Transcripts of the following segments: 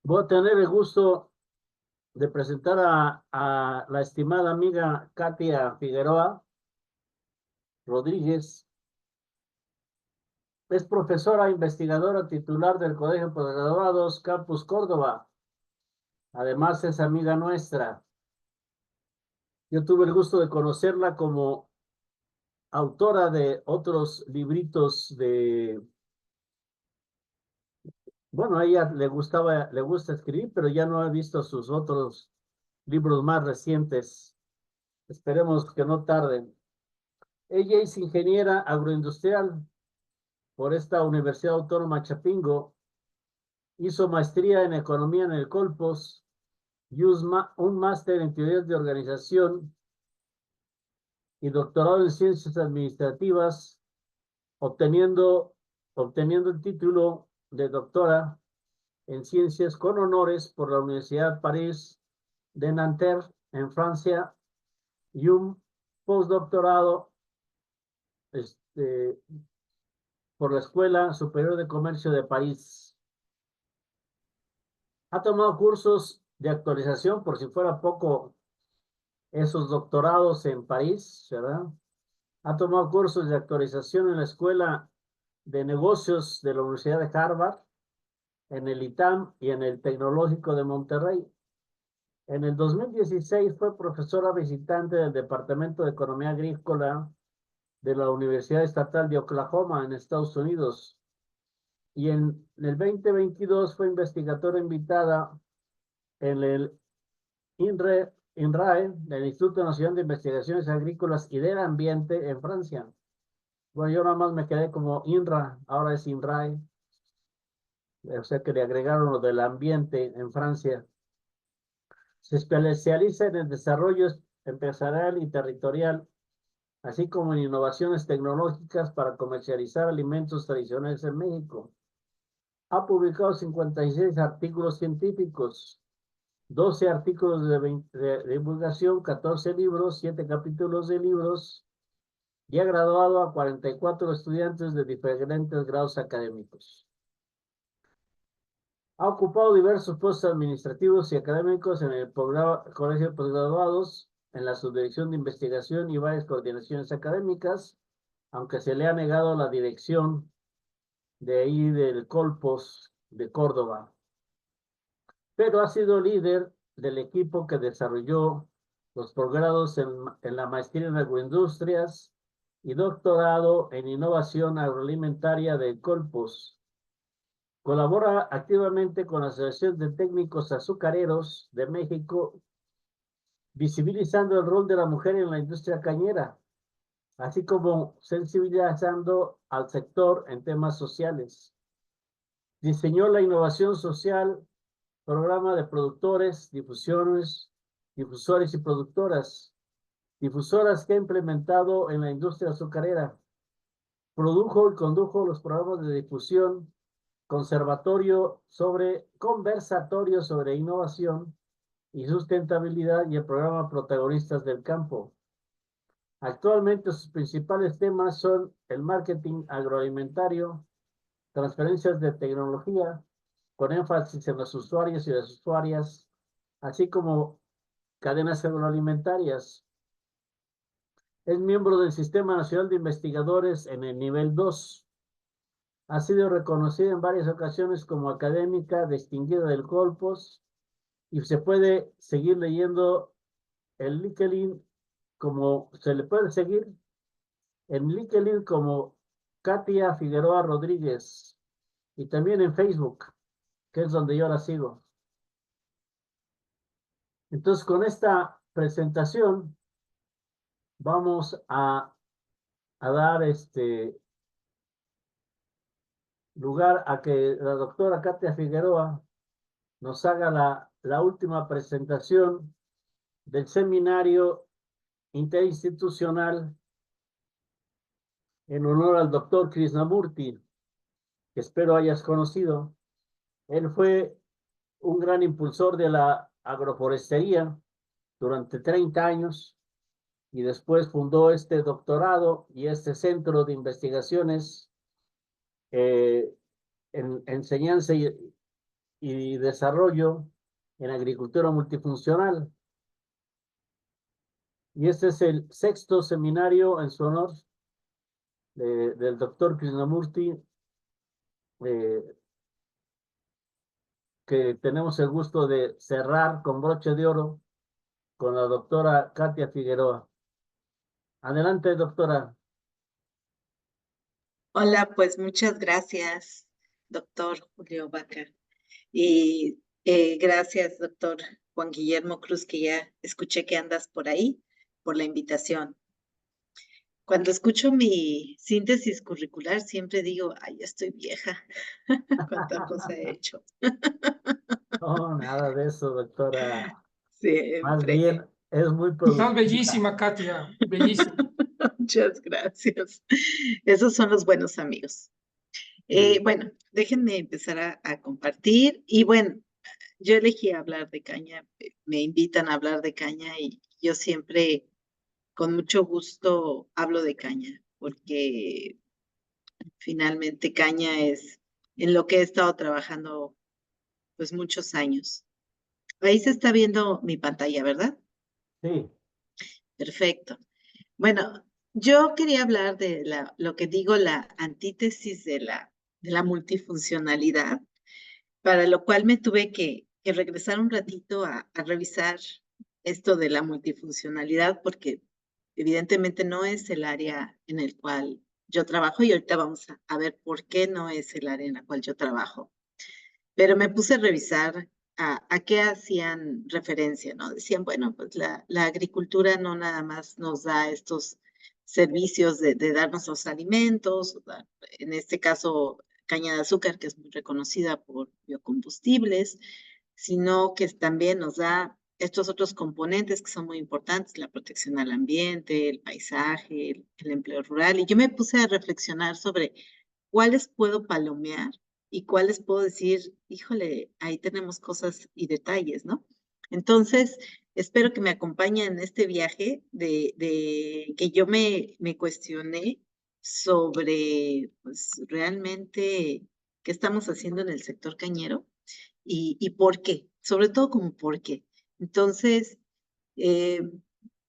Voy a tener el gusto de presentar a la estimada amiga Katia Figueroa Rodríguez. Es profesora investigadora titular del Colegio de Postgraduados Campus Córdoba. Además, es amiga nuestra. Yo tuve el gusto de conocerla como autora de otros libritos bueno, a ella le gusta escribir, pero ya no he visto sus otros libros más recientes. Esperemos que no tarden. Ella es ingeniera agroindustrial por esta Universidad Autónoma Chapingo. Hizo maestría en economía en el Colpos y un máster en teorías de organización y doctorado en ciencias administrativas, obteniendo, obteniendo el título de doctora en ciencias con honores por la Universidad París de Nanterre en Francia y un postdoctorado este, por la Escuela Superior de Comercio de París. Ha tomado cursos de actualización, por si fuera poco, esos doctorados en París, ¿verdad? Ha tomado cursos de actualización en la Escuela de Negocios de la Universidad de Harvard, en el ITAM y en el Tecnológico de Monterrey. En el 2016 fue profesora visitante del Departamento de Economía Agrícola de la Universidad Estatal de Oklahoma en Estados Unidos. Y en el 2022 fue investigadora invitada en el INRAE, del Instituto Nacional de Investigaciones Agrícolas y del Ambiente en Francia. Bueno, yo nada más me quedé como INRA, ahora es INRAE, o sea que le agregaron lo del ambiente en Francia. Se especializa en el desarrollo empresarial y territorial, así como en innovaciones tecnológicas para comercializar alimentos tradicionales en México. Ha publicado 56 artículos científicos, 12 artículos de divulgación, 14 libros, 7 capítulos de libros, y ha graduado a 44 estudiantes de diferentes grados académicos. Ha ocupado diversos puestos administrativos y académicos en el Colegio de Postgraduados, en la Subdirección de Investigación y varias coordinaciones académicas, aunque se le ha negado la dirección de ahí del Colpos de Córdoba. Pero ha sido líder del equipo que desarrolló los posgrados en la maestría en agroindustrias y doctorado en innovación agroalimentaria del Colpos. Colabora activamente con la Asociación de Técnicos Azucareros de México, visibilizando el rol de la mujer en la industria cañera, así como sensibilizando al sector en temas sociales. Diseñó la innovación social, programa de productores, difusores y difusoras que ha implementado en la industria azucarera. Produjo y condujo los programas de difusión, conversatorio sobre innovación y sustentabilidad y el programa Protagonistas del Campo. Actualmente sus principales temas son el marketing agroalimentario, transferencias de tecnología, con énfasis en los usuarios y las usuarias, así como cadenas agroalimentarias. Es miembro del Sistema Nacional de Investigadores en el nivel 2. Ha sido reconocida en varias ocasiones como académica distinguida del Colpos y se puede seguir leyendo el LinkedIn se le puede seguir en LinkedIn como Katia Figueroa Rodríguez y también en Facebook, que es donde yo la sigo. Entonces, con esta presentación vamos a dar lugar a que la doctora Katia Figueroa nos haga la última presentación del seminario interinstitucional en honor al doctor Krishnamurti, que espero hayas conocido. Él fue un gran impulsor de la agroforestería durante 30 años y después fundó este doctorado y este centro de investigaciones en enseñanza y desarrollo en agricultura multifuncional. Y este es el 6º seminario en su honor del doctor Krishnamurti, eh, que tenemos el gusto de cerrar con broche de oro con la doctora Katia Figueroa. Adelante, doctora. Hola, pues muchas gracias, doctor Julio Vaca. Y gracias, doctor Juan Guillermo Cruz, que ya escuché que andas por ahí, por la invitación. Cuando escucho mi síntesis curricular, siempre digo, ay, ya estoy vieja, cuánta cosa he hecho. No, nada de eso, doctora. Más Siempre. bien, es muy Estás productiva. bellísima, Katia, bellísima. Muchas gracias. Esos son los buenos amigos. Sí. Bueno, déjenme empezar a compartir. Y bueno, yo elegí hablar de caña, me invitan a hablar de caña y yo siempre con mucho gusto hablo de caña, porque finalmente caña es en lo que he estado trabajando pues muchos años. Ahí se está viendo mi pantalla, ¿verdad? Sí. Perfecto. Bueno, yo quería hablar de lo que digo, la antítesis de la multifuncionalidad, para lo cual me tuve que regresar un ratito a revisar esto de la multifuncionalidad, porque evidentemente no es el área en el cual yo trabajo y ahorita vamos a ver por qué no es el área en la cual yo trabajo. Pero me puse a revisar a qué hacían referencia, ¿no? Decían, bueno, pues la agricultura no nada más nos da estos servicios de darnos los alimentos, en este caso caña de azúcar, que es muy reconocida por biocombustibles, sino que también nos da estos otros componentes que son muy importantes, la protección al ambiente, el paisaje, el empleo rural. Y yo me puse a reflexionar sobre cuáles puedo palomear y cuáles puedo decir, híjole, ahí tenemos cosas y detalles, ¿no? Entonces, espero que me acompañen en este viaje de que yo me cuestioné sobre, pues, realmente qué estamos haciendo en el sector cañero y por qué, sobre todo como por qué. Entonces, eh,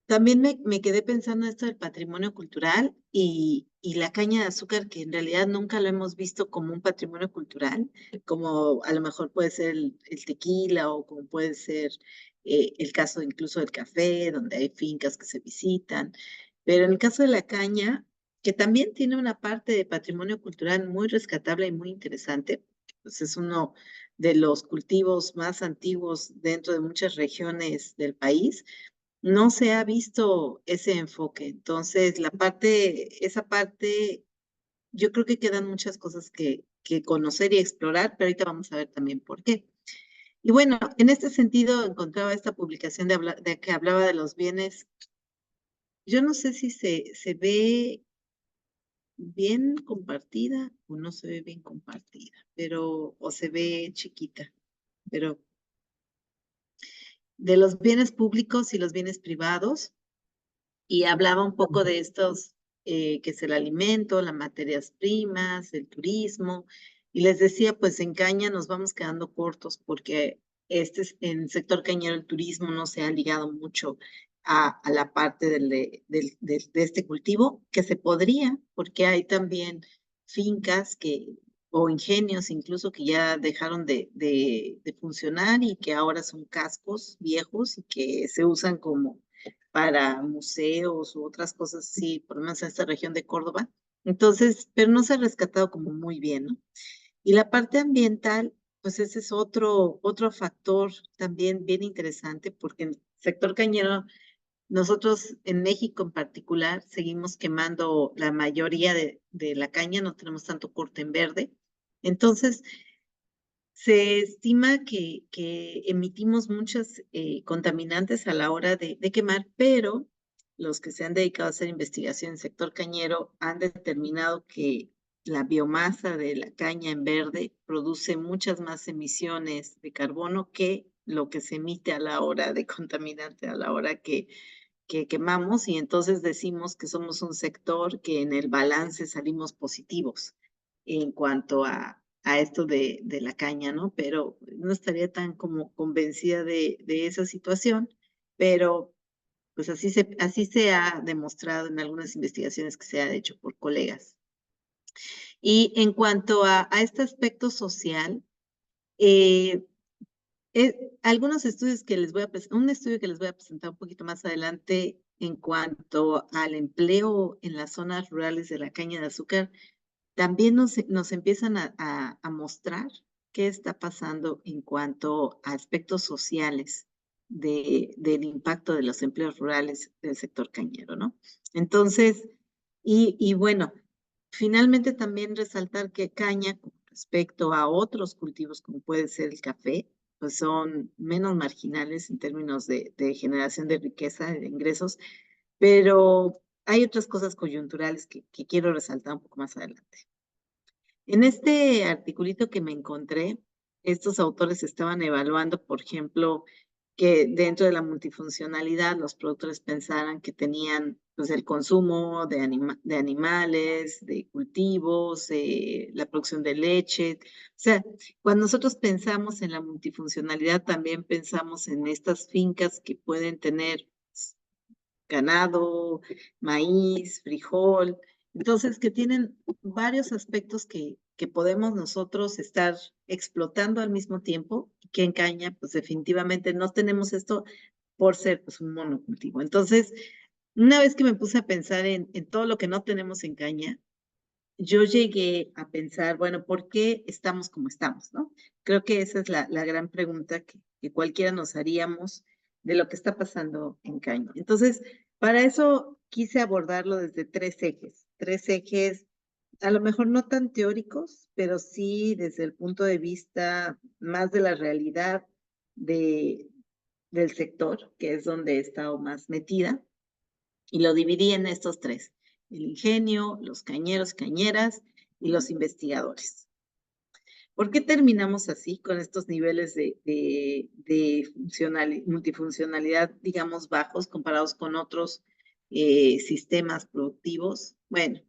también me quedé pensando en esto del patrimonio cultural y la caña de azúcar, que en realidad nunca lo hemos visto como un patrimonio cultural, como a lo mejor puede ser el tequila o como puede ser el caso incluso del café, donde hay fincas que se visitan. Pero en el caso de la caña, que también tiene una parte de patrimonio cultural muy rescatable y muy interesante, pues es uno de los cultivos más antiguos dentro de muchas regiones del país, no se ha visto ese enfoque. Entonces, esa parte, yo creo que quedan muchas cosas que conocer y explorar, pero ahorita vamos a ver también por qué. Y bueno, en este sentido, encontraba esta publicación de que hablaba de los bienes. Yo no sé si se ve bien compartida o no se ve bien compartida, pero, o se ve chiquita, pero de los bienes públicos y los bienes privados, y hablaba un poco de estos, que es el alimento, las materias primas, el turismo, y les decía, pues en caña nos vamos quedando cortos porque en el sector cañero el turismo no se ha ligado mucho a la parte de este cultivo, que se podría, porque hay también fincas o ingenios incluso que ya dejaron de funcionar y que ahora son cascos viejos y que se usan como para museos u otras cosas así, por lo menos en esta región de Córdoba. Entonces, pero no se ha rescatado como muy bien, ¿no? Y la parte ambiental, pues ese es otro factor también bien interesante, porque en el sector cañero, nosotros en México en particular, seguimos quemando la mayoría de la caña, no tenemos tanto corte en verde. Entonces, se estima que emitimos muchos contaminantes a la hora de quemar, pero los que se han dedicado a hacer investigación en el sector cañero han determinado que la biomasa de la caña en verde produce muchas más emisiones de carbono que lo que se emite a la hora de contaminante, a la hora que quemamos, y entonces decimos que somos un sector que en el balance salimos positivos en cuanto a esto de la caña, ¿no? Pero no estaría tan como convencida de esa situación, pero pues así se ha demostrado en algunas investigaciones que se han hecho por colegas. Y en cuanto a este aspecto social, eh, algunos estudios que les voy a presentar, un estudio que les voy a presentar un poquito más adelante en cuanto al empleo en las zonas rurales de la caña de azúcar, también nos empiezan a mostrar qué está pasando en cuanto a aspectos sociales del impacto de los empleos rurales del sector cañero, ¿no? Entonces, y bueno, finalmente también resaltar que caña, con respecto a otros cultivos como puede ser el café, pues son menos marginales en términos de generación de riqueza, de ingresos, pero hay otras cosas coyunturales que quiero resaltar un poco más adelante. En este articulito que me encontré, estos autores estaban evaluando, por ejemplo, que dentro de la multifuncionalidad los productores pensaran que tenían pues, el consumo de animales, de cultivos, la producción de leche. O sea, cuando nosotros pensamos en la multifuncionalidad, también pensamos en estas fincas que pueden tener ganado, maíz, frijol, entonces que tienen varios aspectos que podemos nosotros estar explotando al mismo tiempo, que en caña, pues definitivamente no tenemos esto por ser pues un monocultivo. Entonces, una vez que me puse a pensar en todo lo que no tenemos en caña, yo llegué a pensar, bueno, ¿por qué estamos como estamos, no? Creo que esa es la gran pregunta que cualquiera nos haríamos de lo que está pasando en Caña. Entonces, para eso quise abordarlo desde tres ejes a lo mejor no tan teóricos, pero sí desde el punto de vista más de la realidad de, del sector, que es donde he estado más metida, y lo dividí en estos tres: el ingenio, los cañeros, cañeras y los investigadores. ¿Por qué terminamos así con estos niveles de multifuncionalidad, digamos, bajos comparados con otros sistemas productivos? Bueno,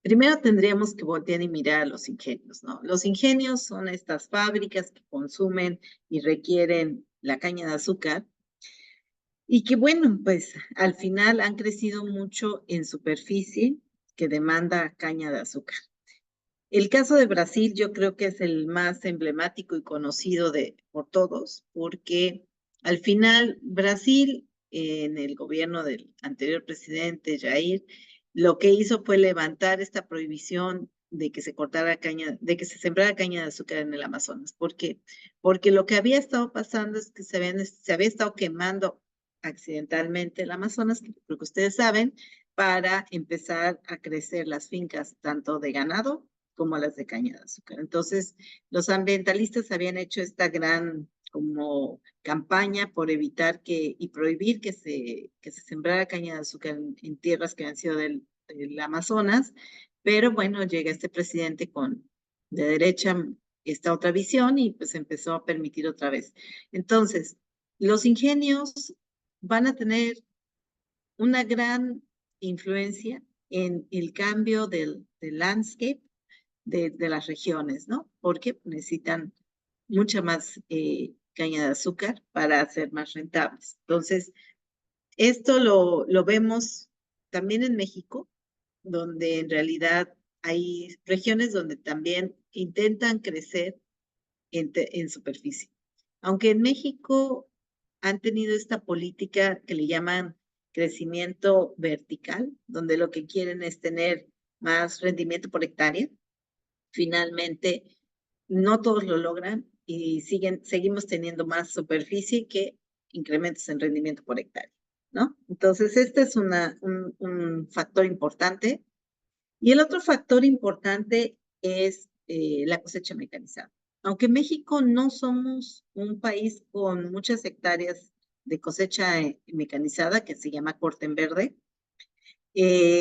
primero tendríamos que voltear y mirar a los ingenios, ¿no? Los ingenios son estas fábricas que consumen y requieren la caña de azúcar y que bueno, pues al final han crecido mucho en superficie que demanda caña de azúcar. El caso de Brasil yo creo que es el más emblemático y conocido por todos, porque al final Brasil, en el gobierno del anterior presidente Jair, lo que hizo fue levantar esta prohibición de que se cortara caña, de que se sembrara caña de azúcar en el Amazonas. ¿Por qué? Porque lo que había estado pasando es que se había estado quemando accidentalmente el Amazonas, que creo que ustedes saben, para empezar a crecer las fincas tanto de ganado como las de caña de azúcar. Entonces, los ambientalistas habían hecho esta gran como campaña por evitar y prohibir que se sembrara caña de azúcar en tierras que han sido del Amazonas, pero bueno, llega este presidente de derecha esta otra visión y pues empezó a permitir otra vez. Entonces, los ingenios van a tener una gran influencia en el cambio del landscape de las regiones, ¿no? Porque necesitan mucha más caña de azúcar para ser más rentables. Entonces, esto lo vemos también en México, donde en realidad hay regiones donde también intentan crecer en superficie. Aunque en México han tenido esta política que le llaman crecimiento vertical, donde lo que quieren es tener más rendimiento por hectárea. Finalmente, no todos lo logran y seguimos teniendo más superficie que incrementos en rendimiento por hectárea, ¿no? Entonces, este es un factor importante. Y el otro factor importante es la cosecha mecanizada. Aunque México no somos un país con muchas hectáreas de cosecha mecanizada, que se llama corte en verde,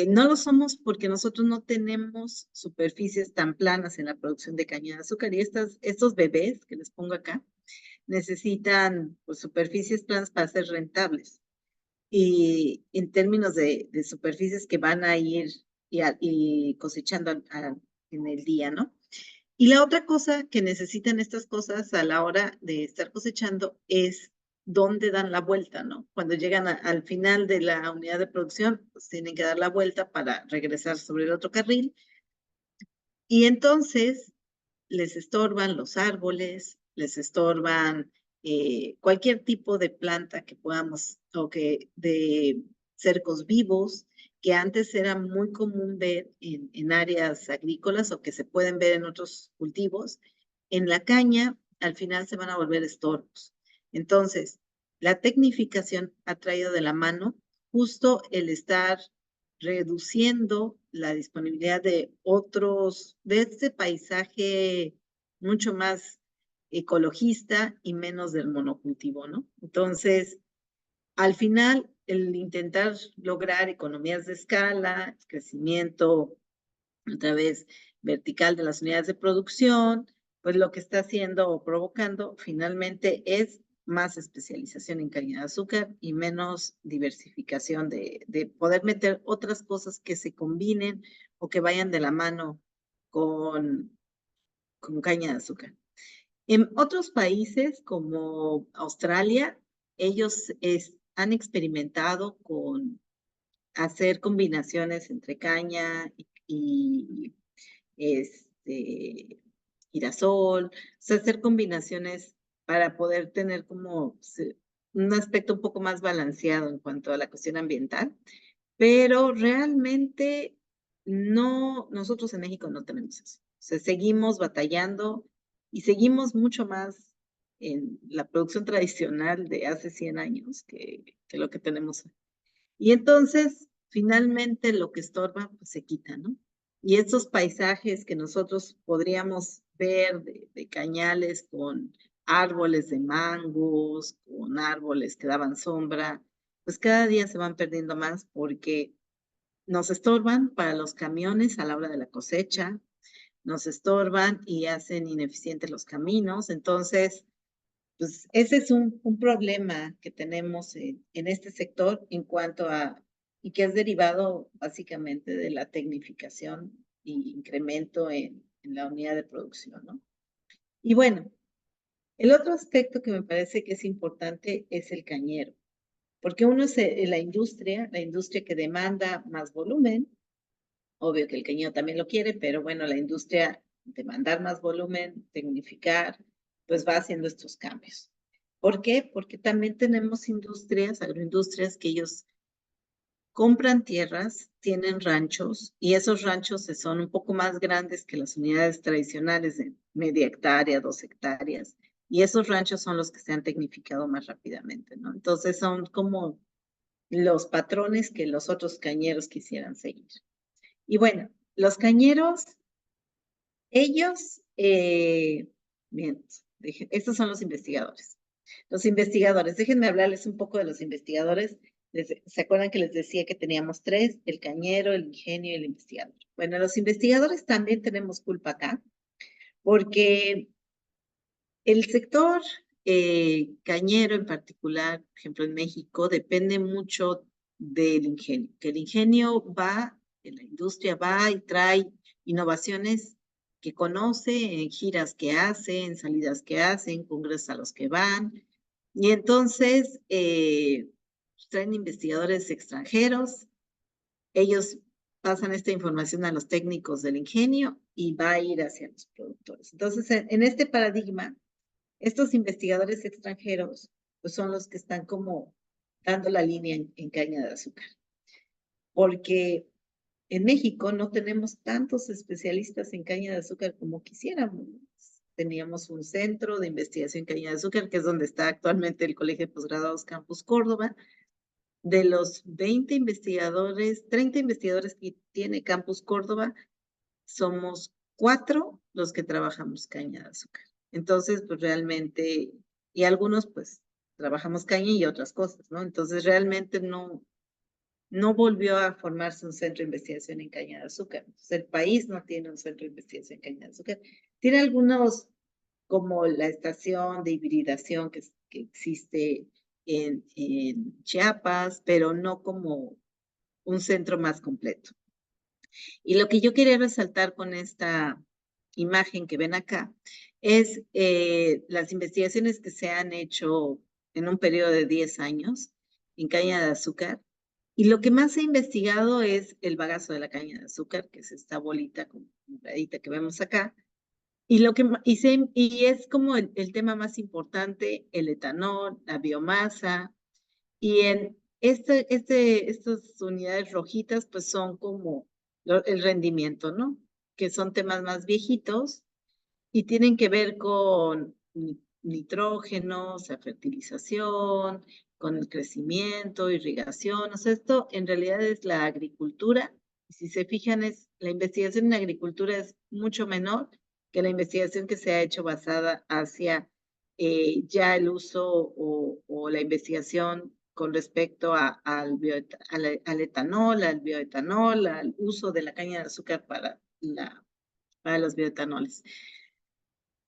no lo somos porque nosotros no tenemos superficies tan planas en la producción de caña de azúcar y estos bebés que les pongo acá necesitan pues, superficies planas para ser rentables. Y en términos de superficies que van a ir y cosechando en el día, ¿no? Y la otra cosa que necesitan estas cosas a la hora de estar cosechando es dónde dan la vuelta, ¿no? Cuando llegan al final de la unidad de producción, pues tienen que dar la vuelta para regresar sobre el otro carril. Y entonces les estorban los árboles, les estorban cualquier tipo de planta que podamos, o que de cercos vivos, que antes era muy común ver en áreas agrícolas o que se pueden ver en otros cultivos. En la caña, al final se van a volver estorbos. Entonces, la tecnificación ha traído de la mano justo el estar reduciendo la disponibilidad de de este paisaje mucho más ecologista y menos del monocultivo, ¿no? Entonces, al final, el intentar lograr economías de escala, crecimiento a través vertical de las unidades de producción, pues lo que está haciendo o provocando finalmente es más especialización en caña de azúcar y menos diversificación de poder meter otras cosas que se combinen o que vayan de la mano con caña de azúcar. En otros países como Australia, ellos han experimentado con hacer combinaciones entre caña y girasol, o sea, hacer combinaciones para poder tener como un aspecto un poco más balanceado en cuanto a la cuestión ambiental, pero realmente no, nosotros en México no tenemos eso. O sea, seguimos batallando y seguimos mucho más en la producción tradicional de hace 100 años que lo que tenemos hoy. Y entonces, finalmente, lo que estorba, pues se quita, ¿no? Y estos paisajes que nosotros podríamos ver de cañales con árboles de mangos, con árboles que daban sombra, pues cada día se van perdiendo más porque nos estorban para los camiones a la hora de la cosecha, nos estorban y hacen ineficientes los caminos. Entonces, pues ese es un problema que tenemos en este sector en cuanto a, y que es derivado básicamente de la tecnificación y incremento en la unidad de producción, ¿no? Y bueno, el otro aspecto que me parece que es importante es el cañero, porque uno es la industria que demanda más volumen, obvio que el cañero también lo quiere, pero bueno, la industria demandar más volumen, tecnificar, pues va haciendo estos cambios. ¿Por qué? Porque también tenemos industrias, agroindustrias, que ellos compran tierras, tienen ranchos, y esos ranchos son un poco más grandes que las unidades tradicionales de media hectárea, 2 hectáreas, y esos ranchos son los que se han tecnificado más rápidamente, ¿no? Entonces son como los patrones que los otros cañeros quisieran seguir. Y bueno, los cañeros, ellos, bien, estos son los investigadores. Los investigadores, déjenme hablarles un poco de los investigadores. ¿Se acuerdan que les decía que teníamos tres? El cañero, el ingenio y el investigador. Bueno, los investigadores también tenemos culpa acá, porque el sector cañero en particular, por ejemplo en México, depende mucho del ingenio. Que el ingenio va, que la industria va y trae innovaciones que conoce, en giras que hace, en salidas que hacen, congresos a los que van. Y entonces traen investigadores extranjeros, ellos pasan esta información a los técnicos del ingenio y va a ir hacia los productores. Entonces, en este paradigma, estos investigadores extranjeros pues son los que están como dando la línea en caña de azúcar, porque en México no tenemos tantos especialistas en caña de azúcar como quisiéramos. Teníamos un centro de investigación en caña de azúcar, que es donde está actualmente el Colegio de Posgraduados Campus Córdoba. De los 20 investigadores, 30 investigadores que tiene Campus Córdoba, somos 4 los que trabajamos caña de azúcar. Entonces, pues realmente, y algunos pues trabajamos caña y otras cosas, ¿no? Entonces realmente no volvió a formarse un centro de investigación en caña de azúcar. Entonces, el país no tiene un centro de investigación en caña de azúcar. Tiene algunos, como la estación de hibridación que existe en Chiapas, pero no como un centro más completo. Y lo que yo quería resaltar con esta imagen que ven acá es las investigaciones que se han hecho en un periodo de 10 años en caña de azúcar. Y lo que más he investigado es el bagazo de la caña de azúcar, que es esta bolita con moradita que vemos acá. Y lo que y es como el tema más importante, el etanol, la biomasa. Y en estas unidades rojitas, pues son como el rendimiento, ¿no? Que son temas más viejitos y tienen que ver con nitrógeno, o sea, fertilización, con el crecimiento, irrigación. O sea, esto en realidad es la agricultura. Si se fijan, la investigación en agricultura es mucho menor que la investigación que se ha hecho basada hacia ya el uso o la investigación con respecto al etanol, al bioetanol, al uso de la caña de azúcar para los bioetanoles.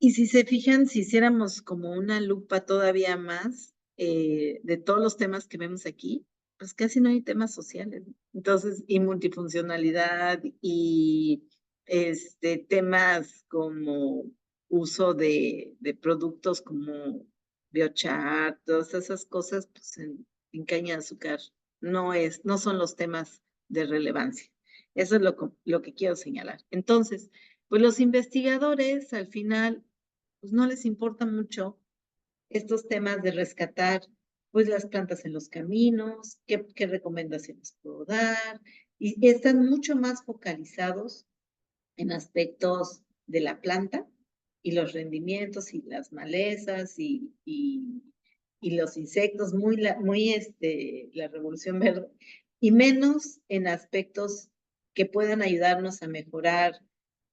Y si se fijan, si hiciéramos como una lupa todavía más de todos los temas que vemos aquí, pues casi no hay temas sociales. Entonces, y multifuncionalidad y temas como uso de productos como biochar, todas esas cosas, pues en caña de azúcar no son los temas de relevancia. Eso es lo que quiero señalar. Entonces, pues los investigadores al final pues no les importa mucho estos temas de rescatar pues las plantas en los caminos, qué recomendaciones puedo dar, y están mucho más focalizados en aspectos de la planta y los rendimientos y las malezas y los insectos, la revolución verde, y menos en aspectos que puedan ayudarnos a mejorar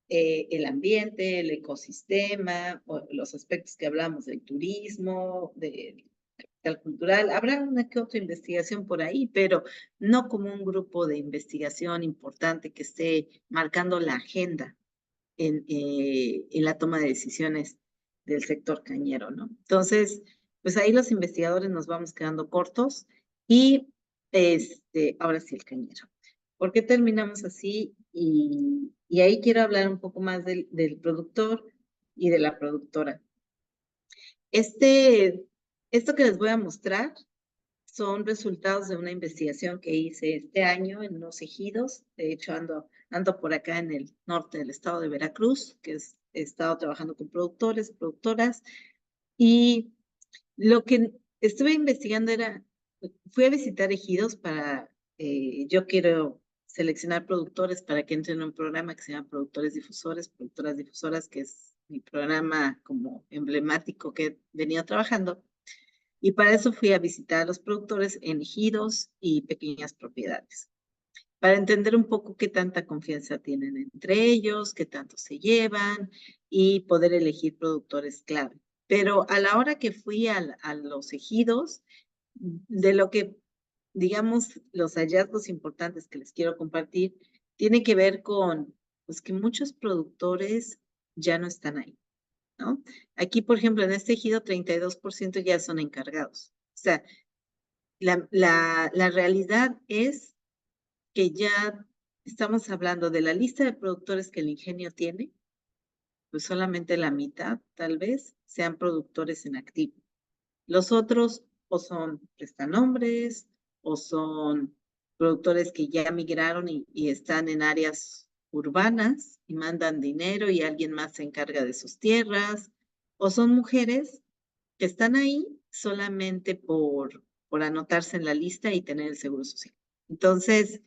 el ambiente, el ecosistema, o los aspectos que hablamos del turismo, del capital cultural. Habrá una que otra investigación por ahí, pero no como un grupo de investigación importante que esté marcando la agenda en la toma de decisiones del sector cañero, ¿no? Entonces, pues ahí los investigadores nos vamos quedando cortos y ahora sí el cañero. ¿Por qué terminamos así? Y ahí quiero hablar un poco más del productor y de la productora. Esto que les voy a mostrar son resultados de una investigación que hice este año en unos ejidos. De hecho, ando por acá en el norte del estado de Veracruz, he estado trabajando con productores, productoras, y lo que estuve investigando fui a visitar ejidos yo quiero seleccionar productores para que entren en un programa que se llama Productores Difusores, Productoras Difusoras, que es mi programa como emblemático que he venido trabajando. Y para eso fui a visitar a los productores en ejidos y pequeñas propiedades, para entender un poco qué tanta confianza tienen entre ellos, qué tanto se llevan y poder elegir productores clave. Pero a la hora que fui a los ejidos, de lo que, digamos, los hallazgos importantes que les quiero compartir, tiene que ver con pues, que muchos productores ya no están ahí, ¿no? Aquí, por ejemplo, en este ejido, 32% ya son encargados. O sea, la realidad es que ya estamos hablando de la lista de productores que el ingenio tiene, pues solamente la mitad, tal vez, sean productores en activo. Los otros o son prestanombres o son productores que ya migraron y están en áreas urbanas y mandan dinero y alguien más se encarga de sus tierras, o son mujeres que están ahí solamente por anotarse en la lista y tener el seguro social. Entonces,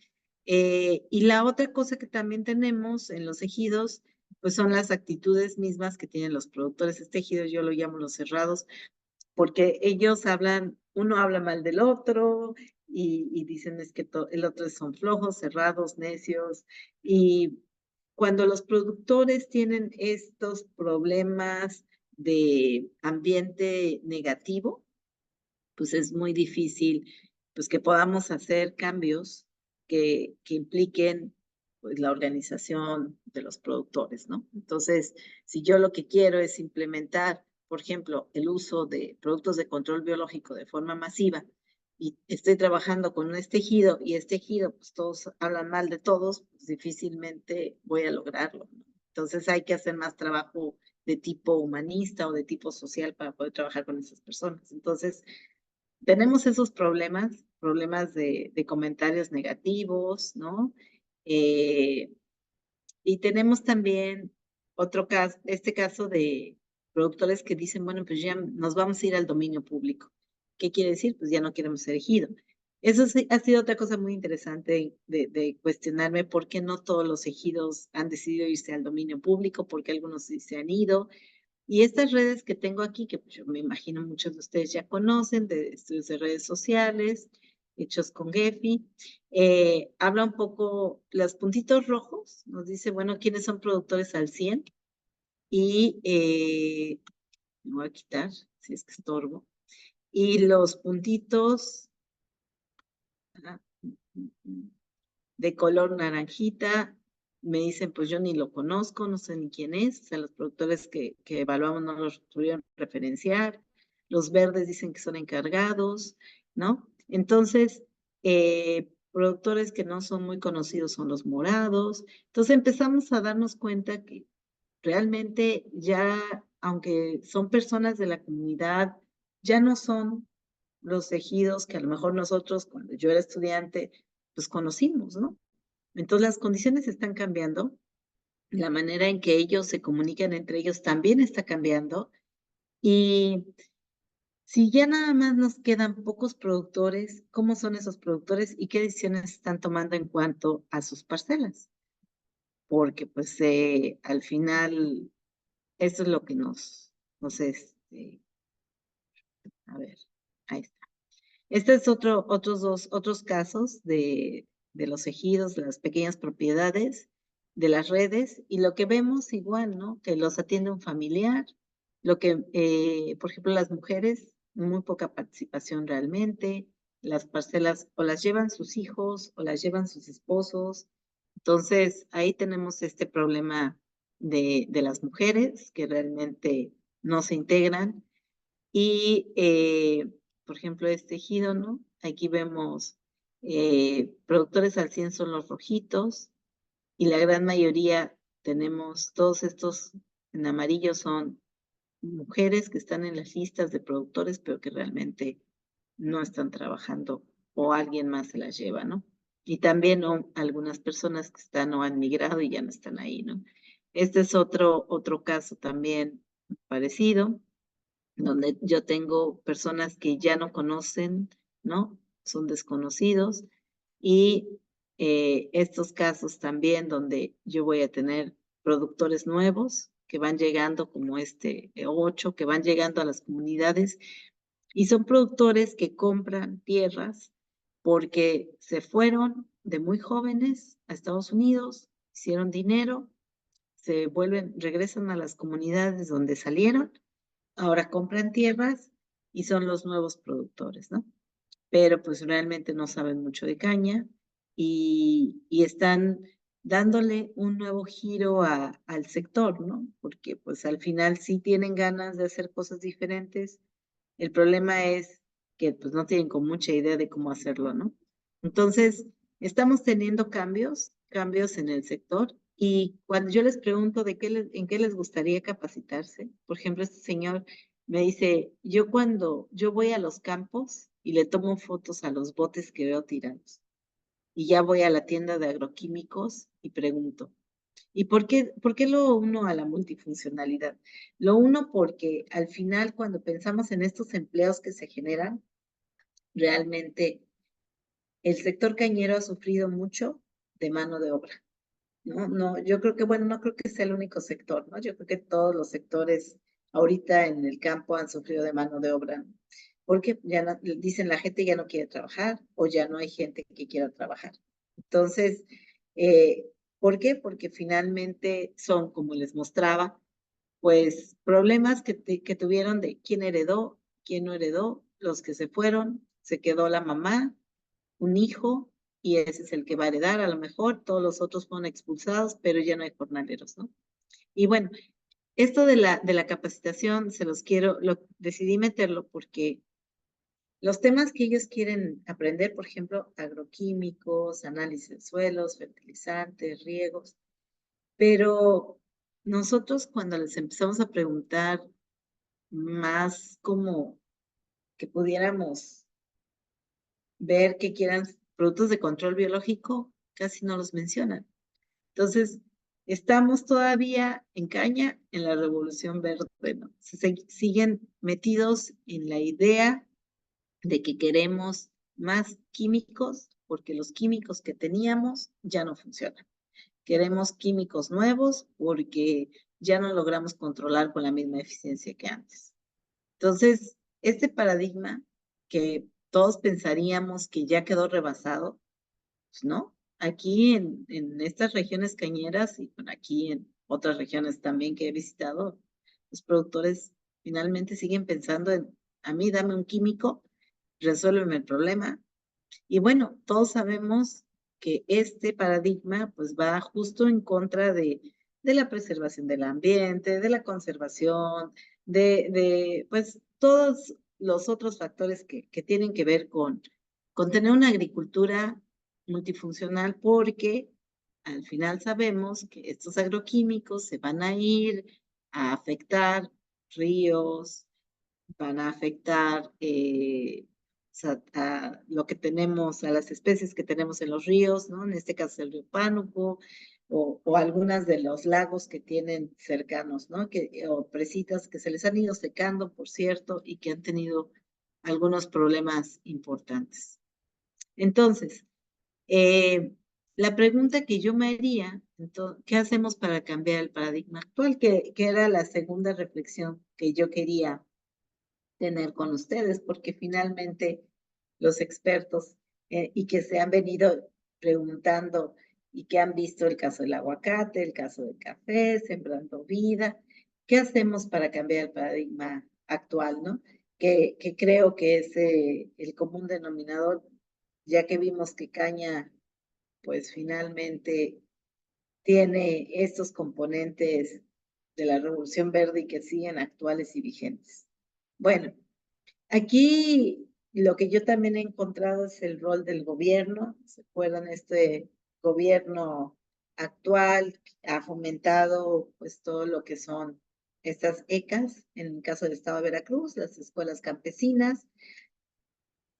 y la otra cosa que también tenemos en los ejidos, pues son las actitudes mismas que tienen los productores. Este ejido yo lo llamo los cerrados, porque ellos uno habla mal del otro y dicen es que el otro son flojos, cerrados, necios. Y cuando los productores tienen estos problemas de ambiente negativo, pues es muy difícil pues que podamos hacer cambios que impliquen pues la organización de los productores, ¿no? Entonces, si yo lo que quiero es implementar, por ejemplo, el uso de productos de control biológico de forma masiva y estoy trabajando con un tejido y este tejido, pues todos hablan mal de todos, pues difícilmente voy a lograrlo, ¿no? Entonces hay que hacer más trabajo de tipo humanista o de tipo social para poder trabajar con esas personas. Entonces, tenemos esos problemas de comentarios negativos, ¿no? Eh, y tenemos también otro caso, este caso de productores que dicen, bueno, pues ya nos vamos a ir al dominio público. ¿Qué quiere decir? Pues ya no queremos ser ejido. Eso sí, ha sido otra cosa muy interesante de cuestionarme por qué no todos los ejidos han decidido irse al dominio público, por qué algunos sí se han ido. Y estas redes que tengo aquí, que pues yo me imagino muchos de ustedes ya conocen, de estudios de redes sociales, hechos con Gephi, habla un poco, los puntitos rojos, nos dice, bueno, quiénes son productores al 100 y me voy a quitar, si es que estorbo, y los puntitos de color naranjita, me dicen, pues yo ni lo conozco, no sé ni quién es, o sea, los productores que evaluamos no los pudieron referenciar, los verdes dicen que son encargados, ¿no? Entonces, productores que no son muy conocidos son los morados, entonces empezamos a darnos cuenta que realmente ya, aunque son personas de la comunidad, ya no son los ejidos que a lo mejor nosotros, cuando yo era estudiante, pues conocimos, ¿no? Entonces las condiciones están cambiando, la manera en que ellos se comunican entre ellos también está cambiando y si ya nada más nos quedan pocos productores, ¿cómo son esos productores y qué decisiones están tomando en cuanto a sus parcelas? Porque pues al final eso es lo que nos a ver, ahí está. Este es otros casos de los ejidos, las pequeñas propiedades, de las redes, y lo que vemos igual, ¿no? Que los atiende un familiar, lo que, por ejemplo, las mujeres, muy poca participación realmente, las parcelas o las llevan sus hijos o las llevan sus esposos. Entonces, ahí tenemos este problema de las mujeres que realmente no se integran y, por ejemplo, este ejido, ¿no? Aquí vemos productores al 100 son los rojitos y la gran mayoría tenemos, todos estos en amarillo son mujeres que están en las listas de productores, pero que realmente no están trabajando o alguien más se las lleva, ¿no? Y también algunas personas que están o han migrado y ya no están ahí, ¿no? Este es otro caso también parecido donde yo tengo personas que ya no conocen, ¿no? Son desconocidos. Y estos casos también donde yo voy a tener productores nuevos que van llegando, como este 8, que van llegando a las comunidades y son productores que compran tierras porque se fueron de muy jóvenes a Estados Unidos, hicieron dinero, se vuelven, regresan a las comunidades donde salieron, ahora compran tierras y son los nuevos productores, ¿no? Pero pues realmente no saben mucho de caña y están dándole un nuevo giro al sector, ¿no? Porque pues al final sí tienen ganas de hacer cosas diferentes. El problema es que pues no tienen con mucha idea de cómo hacerlo, ¿no? Entonces, estamos teniendo cambios en el sector y cuando yo les pregunto en qué les gustaría capacitarse, por ejemplo, este señor me dice, yo cuando yo voy a los campos y le tomo fotos a los botes que veo tirados y ya voy a la tienda de agroquímicos y pregunto, ¿y por qué lo uno a la multifuncionalidad? Lo uno porque al final cuando pensamos en estos empleos que se generan, realmente el sector cañero ha sufrido mucho de mano de obra. No, yo creo que, bueno, no creo que sea el único sector, ¿no? Yo creo que todos los sectores ahorita en el campo han sufrido de mano de obra, ¿no? Porque ya no, dicen la gente ya no quiere trabajar o ya no hay gente que quiera trabajar. Entonces, eh, ¿por qué? Porque finalmente son, como les mostraba, pues problemas que tuvieron de quién heredó, quién no heredó, los que se fueron, se quedó la mamá, un hijo y ese es el que va a heredar, a lo mejor todos los otros fueron expulsados, pero ya no hay jornaleros, ¿no? Y bueno, esto de la capacitación se los decidí meterlo porque los temas que ellos quieren aprender, por ejemplo, agroquímicos, análisis de suelos, fertilizantes, riegos, pero nosotros cuando les empezamos a preguntar más como que pudiéramos ver que quieran productos de control biológico, casi no los mencionan. Entonces, estamos todavía en caña en la revolución verde, ¿no? Siguen metidos en la idea de que queremos más químicos porque los químicos que teníamos ya no funcionan. Queremos químicos nuevos porque ya no logramos controlar con la misma eficiencia que antes. Entonces, este paradigma que todos pensaríamos que ya quedó rebasado, pues no. Aquí en estas regiones cañeras y bueno, aquí en otras regiones también que he visitado, los productores finalmente siguen pensando en, a mí dame un químico, resuélveme el problema. Y bueno, todos sabemos que este paradigma pues va justo en contra de la preservación del ambiente, de la conservación, pues todos los otros factores que tienen que ver con tener una agricultura multifuncional, porque al final sabemos que estos agroquímicos se van a ir a afectar ríos, van a afectar a lo que tenemos, a las especies que tenemos en los ríos, ¿no? En este caso el río Pánuco, o algunas de los lagos que tienen cercanos, ¿no? O presitas que se les han ido secando, por cierto, y que han tenido algunos problemas importantes. Entonces, la pregunta que yo me haría, entonces, ¿qué hacemos para cambiar el paradigma actual? Que era la segunda reflexión que yo quería tener con ustedes, porque finalmente los expertos y que se han venido preguntando y que han visto el caso del aguacate, el caso del café, Sembrando Vida, ¿qué hacemos para cambiar el paradigma actual, no? Que creo que es el común denominador, ya que vimos que caña, pues finalmente tiene estos componentes de la Revolución Verde y que siguen actuales y vigentes. Bueno, aquí lo que yo también he encontrado es el rol del gobierno. ¿Se acuerdan? Este gobierno actual ha fomentado pues todo lo que son estas ECAs, en el caso del estado de Veracruz, las escuelas campesinas.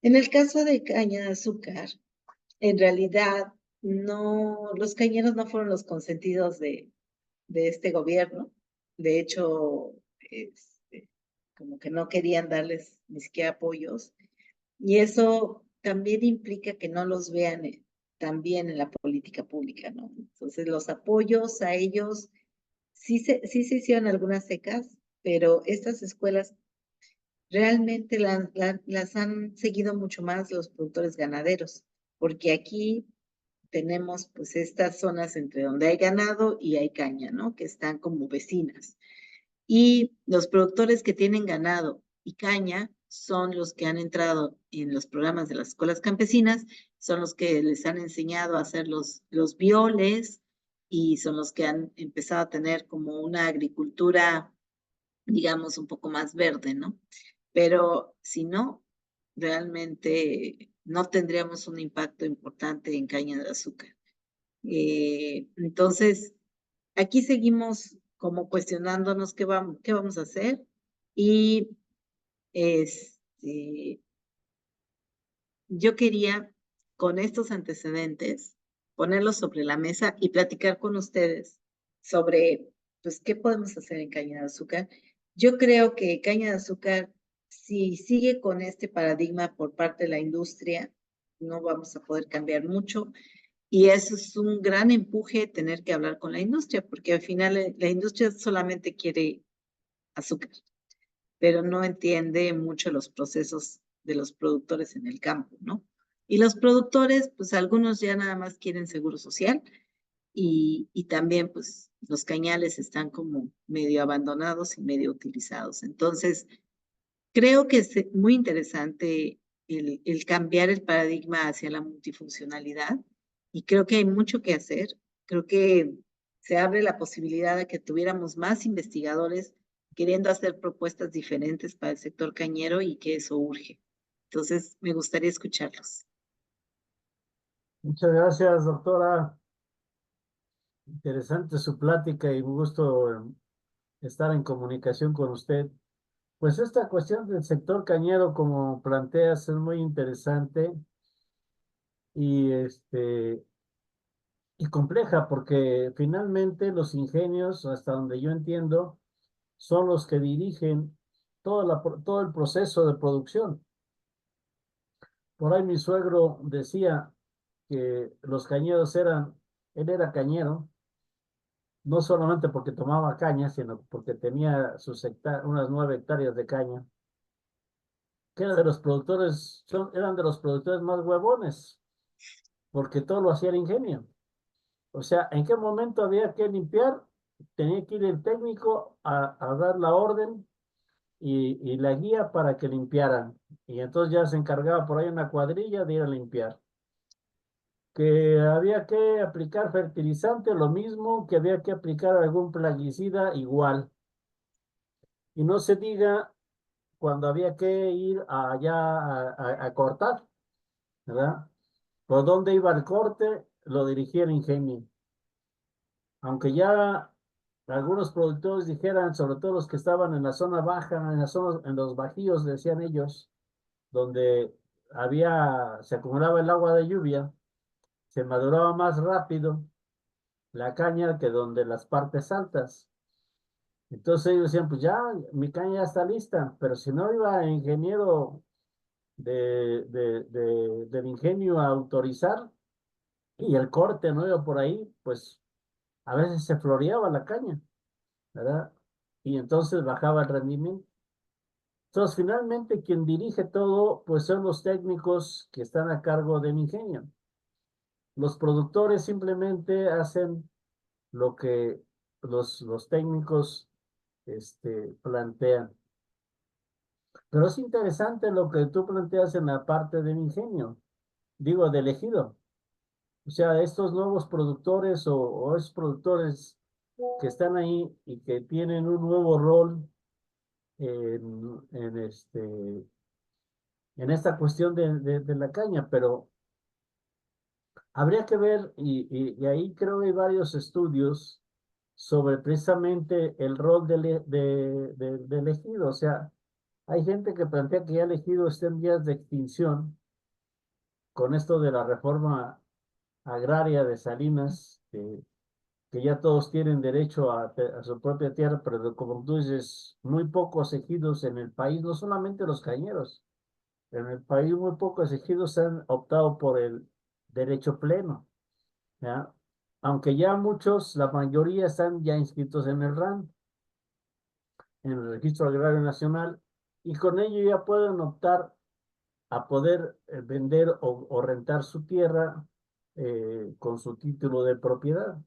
En el caso de caña de azúcar, en realidad no, los cañeros no fueron los consentidos de este gobierno. De hecho, como que no querían darles ni siquiera apoyos. Y eso también implica que no los vean también en la política pública, ¿no? Entonces, los apoyos a ellos sí se hicieron algunas secas, pero estas escuelas realmente las han seguido mucho más los productores ganaderos, porque aquí tenemos pues estas zonas entre donde hay ganado y hay caña, ¿no? Que están como vecinas. Y los productores que tienen ganado y caña son los que han entrado en los programas de las escuelas campesinas, son los que les han enseñado a hacer los violes y son los que han empezado a tener como una agricultura, digamos, un poco más verde, ¿no? Pero si no, realmente no tendríamos un impacto importante en caña de azúcar. Entonces, aquí seguimos como cuestionándonos qué vamos a hacer y este, yo quería con estos antecedentes ponerlos sobre la mesa y platicar con ustedes sobre pues qué podemos hacer en caña de azúcar. Yo creo que caña de azúcar, si sigue con este paradigma por parte de la industria, no vamos a poder cambiar mucho. Y eso es un gran empuje tener que hablar con la industria, porque al final la industria solamente quiere azúcar, pero no entiende mucho los procesos de los productores en el campo, ¿no? Y los productores, pues algunos ya nada más quieren seguro social y también pues los cañales están como medio abandonados y medio utilizados. Entonces, creo que es muy interesante el cambiar el paradigma hacia la multifuncionalidad y creo que hay mucho que hacer. Creo que se abre la posibilidad de que tuviéramos más investigadores queriendo hacer propuestas diferentes para el sector cañero y que eso urge. Entonces, me gustaría escucharlos. Muchas gracias, doctora. Interesante su plática y un gusto estar en comunicación con usted. Pues esta cuestión del sector cañero, como planteas, es muy interesante y y compleja, porque finalmente los ingenios, hasta donde yo entiendo, son los que dirigen todo el proceso de producción. Por ahí mi suegro decía que los cañeros él era cañero, no solamente porque tomaba caña, sino porque tenía unas 9 hectáreas de caña, que era de los productores, eran de los productores más huevones, porque todo lo hacía el ingenio. O sea, ¿en qué momento había que limpiar? Tenía que ir el técnico a dar la orden y la guía para que limpiaran. Y entonces ya se encargaba por ahí una cuadrilla de ir a limpiar. Que había que aplicar fertilizante, lo mismo, que había que aplicar algún plaguicida, igual. Y no se diga cuando había que ir allá a cortar, ¿verdad? Por dónde iba el corte, lo dirigía el ingenio. Aunque ya algunos productores dijeran, sobre todo los que estaban en la zona baja, en los bajíos, decían ellos, donde se acumulaba el agua de lluvia, se maduraba más rápido la caña que donde las partes altas. Entonces ellos decían, pues ya, mi caña ya está lista, pero si no iba el ingeniero del ingenio a autorizar y el corte no iba por ahí, pues a veces se floreaba la caña, ¿verdad? Y entonces bajaba el rendimiento. Entonces, finalmente, quien dirige todo, pues son los técnicos que están a cargo del ingenio. Los productores simplemente hacen lo que los técnicos plantean. Pero es interesante lo que tú planteas en la parte del ingenio, digo, del ejido. O sea, estos nuevos productores o esos productores que están ahí y que tienen un nuevo rol en esta cuestión de la caña, pero habría que ver, y ahí creo que hay varios estudios sobre precisamente el rol del ejido. O sea, hay gente que plantea que ya el ejido está en vías de extinción con esto de la reforma agraria de Salinas, que ya todos tienen derecho a su propia tierra, pero como tú dices, muy pocos ejidos en el país, no solamente los cañeros, en el país muy pocos ejidos han optado por el derecho pleno, ¿ya? Aunque ya muchos, la mayoría están ya inscritos en el RAN, en el Registro Agrario Nacional, y con ello ya pueden optar a poder vender o rentar su tierra con su título de propiedad.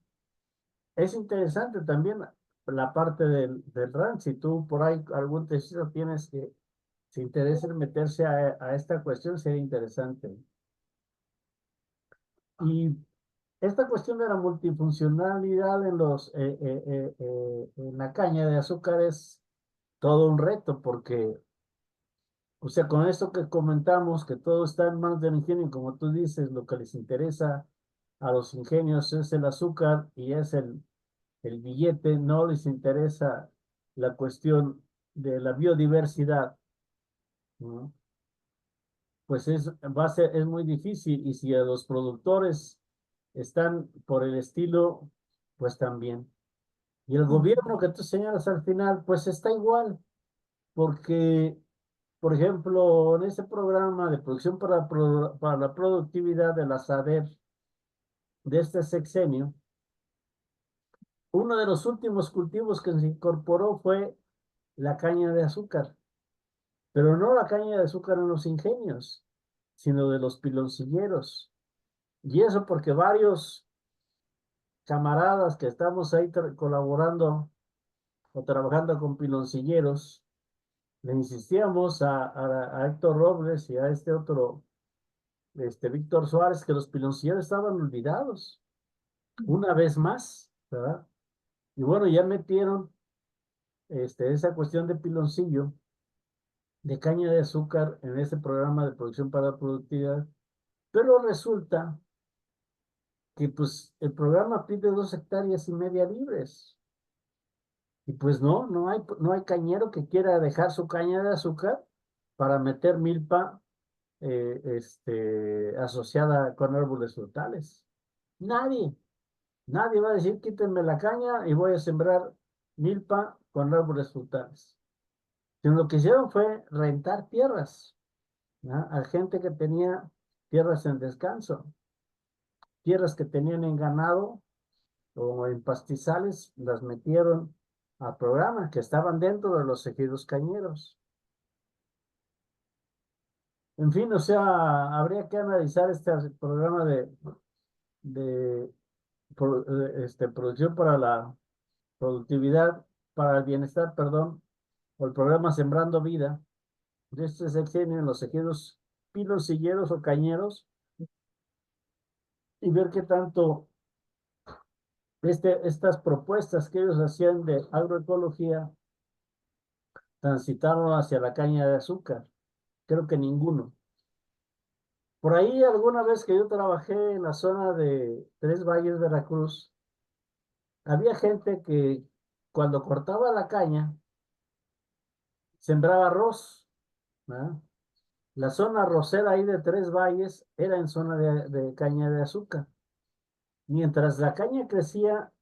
Es interesante también la parte del RAN. Si tú por ahí algún testigo tienes que se interesa en meterse a esta cuestión, sería interesante. Y esta cuestión de la multifuncionalidad en la caña de azúcar es todo un reto, porque, o sea, con esto que comentamos, que todo está en manos del ingenio, como tú dices, lo que les interesa a los ingenios es el azúcar y es el billete, no les interesa la cuestión de la biodiversidad, ¿no? Pues es muy difícil, y si a los productores están por el estilo, pues también. Y el gobierno que tú señalas al final, pues está igual, porque, por ejemplo, en ese programa de producción para la productividad de la SADER de este sexenio, uno de los últimos cultivos que se incorporó fue la caña de azúcar, pero no la caña de azúcar en los ingenios, sino de los piloncilleros. Y eso porque varios camaradas que estamos ahí colaborando o trabajando con piloncilleros, le insistíamos a Héctor Robles y a este otro, Víctor Suárez, que los piloncilleros estaban olvidados, una vez más, ¿verdad? Y bueno, ya metieron esa cuestión de piloncillo, de caña de azúcar en ese programa de producción para la productividad, pero resulta que pues el programa pide 2,5 hectáreas libres. Y pues no hay cañero que quiera dejar su caña de azúcar para meter milpa asociada con árboles frutales. Nadie, nadie va a decir quítenme la caña y voy a sembrar milpa con árboles frutales. Sino lo que hicieron fue rentar tierras, ¿no? A gente que tenía tierras en descanso, tierras que tenían en ganado o en pastizales, las metieron al programa, que estaban dentro de los ejidos cañeros. En fin, o sea, habría que analizar este programa de producción para la productividad, para el bienestar, perdón, o el programa Sembrando Vida, de este sexenio en los ejidos pinos, o cañeros, y ver qué tanto estas propuestas que ellos hacían de agroecología transitaron hacia la caña de azúcar. Creo que ninguno. Por ahí alguna vez que yo trabajé en la zona de Tres Valles, Veracruz, había gente que cuando cortaba la caña, sembraba arroz, ¿verdad? La zona arrocera ahí de Tres Valles era en zona de caña de azúcar. Mientras la caña crecía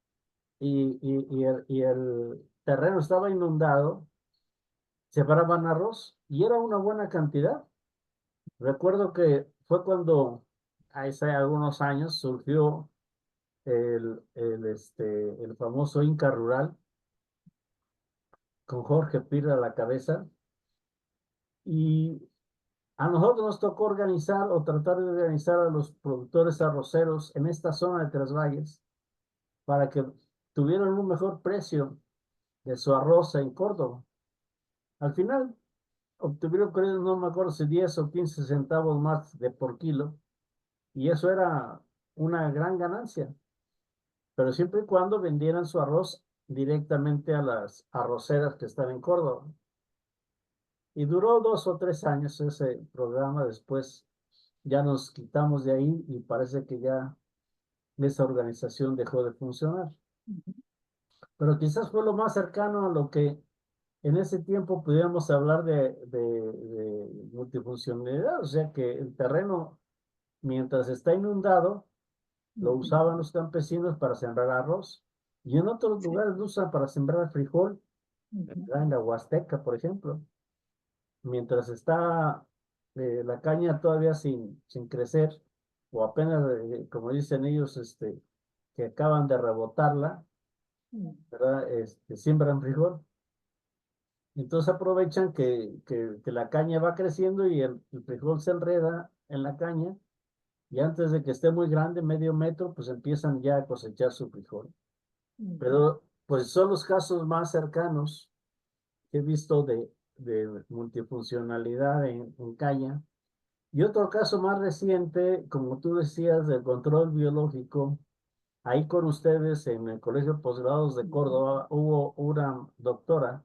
y el terreno estaba inundado, sembraban arroz y era una buena cantidad. Recuerdo que fue cuando, hace algunos años, surgió el famoso Inca Rural, con Jorge Pirra a la cabeza, y a nosotros nos tocó organizar o tratar de organizar a los productores arroceros en esta zona de Tres Valles para que tuvieran un mejor precio de su arroz en Córdoba. Al final obtuvieron, creo, no me acuerdo si 10 o 15 centavos más de por kilo, y eso era una gran ganancia, pero siempre y cuando vendieran su arroz directamente a las arroceras que están en Córdoba. Y duró 2 o 3 años ese programa, después ya nos quitamos de ahí y parece que ya esa organización dejó de funcionar. Pero quizás fue lo más cercano a lo que en ese tiempo pudiéramos hablar de multifuncionalidad, o sea que el terreno, mientras está inundado, lo usaban los campesinos para sembrar arroz, y en otros Sí. lugares lo usan para sembrar frijol, Ujú. en la Huasteca, por ejemplo. Mientras está la caña todavía sin crecer, o apenas, como dicen ellos, que acaban de rebotarla, ¿verdad? Siembran frijol. Entonces aprovechan que la caña va creciendo y el frijol se enreda en la caña, y antes de que esté muy grande, medio metro, pues empiezan ya a cosechar su frijol. Ujú. Pero pues son los casos más cercanos que he visto de multifuncionalidad en caña. Y otro caso más reciente, como tú decías, del control biológico, ahí con ustedes en el Colegio de Posgrados de Córdoba hubo una doctora,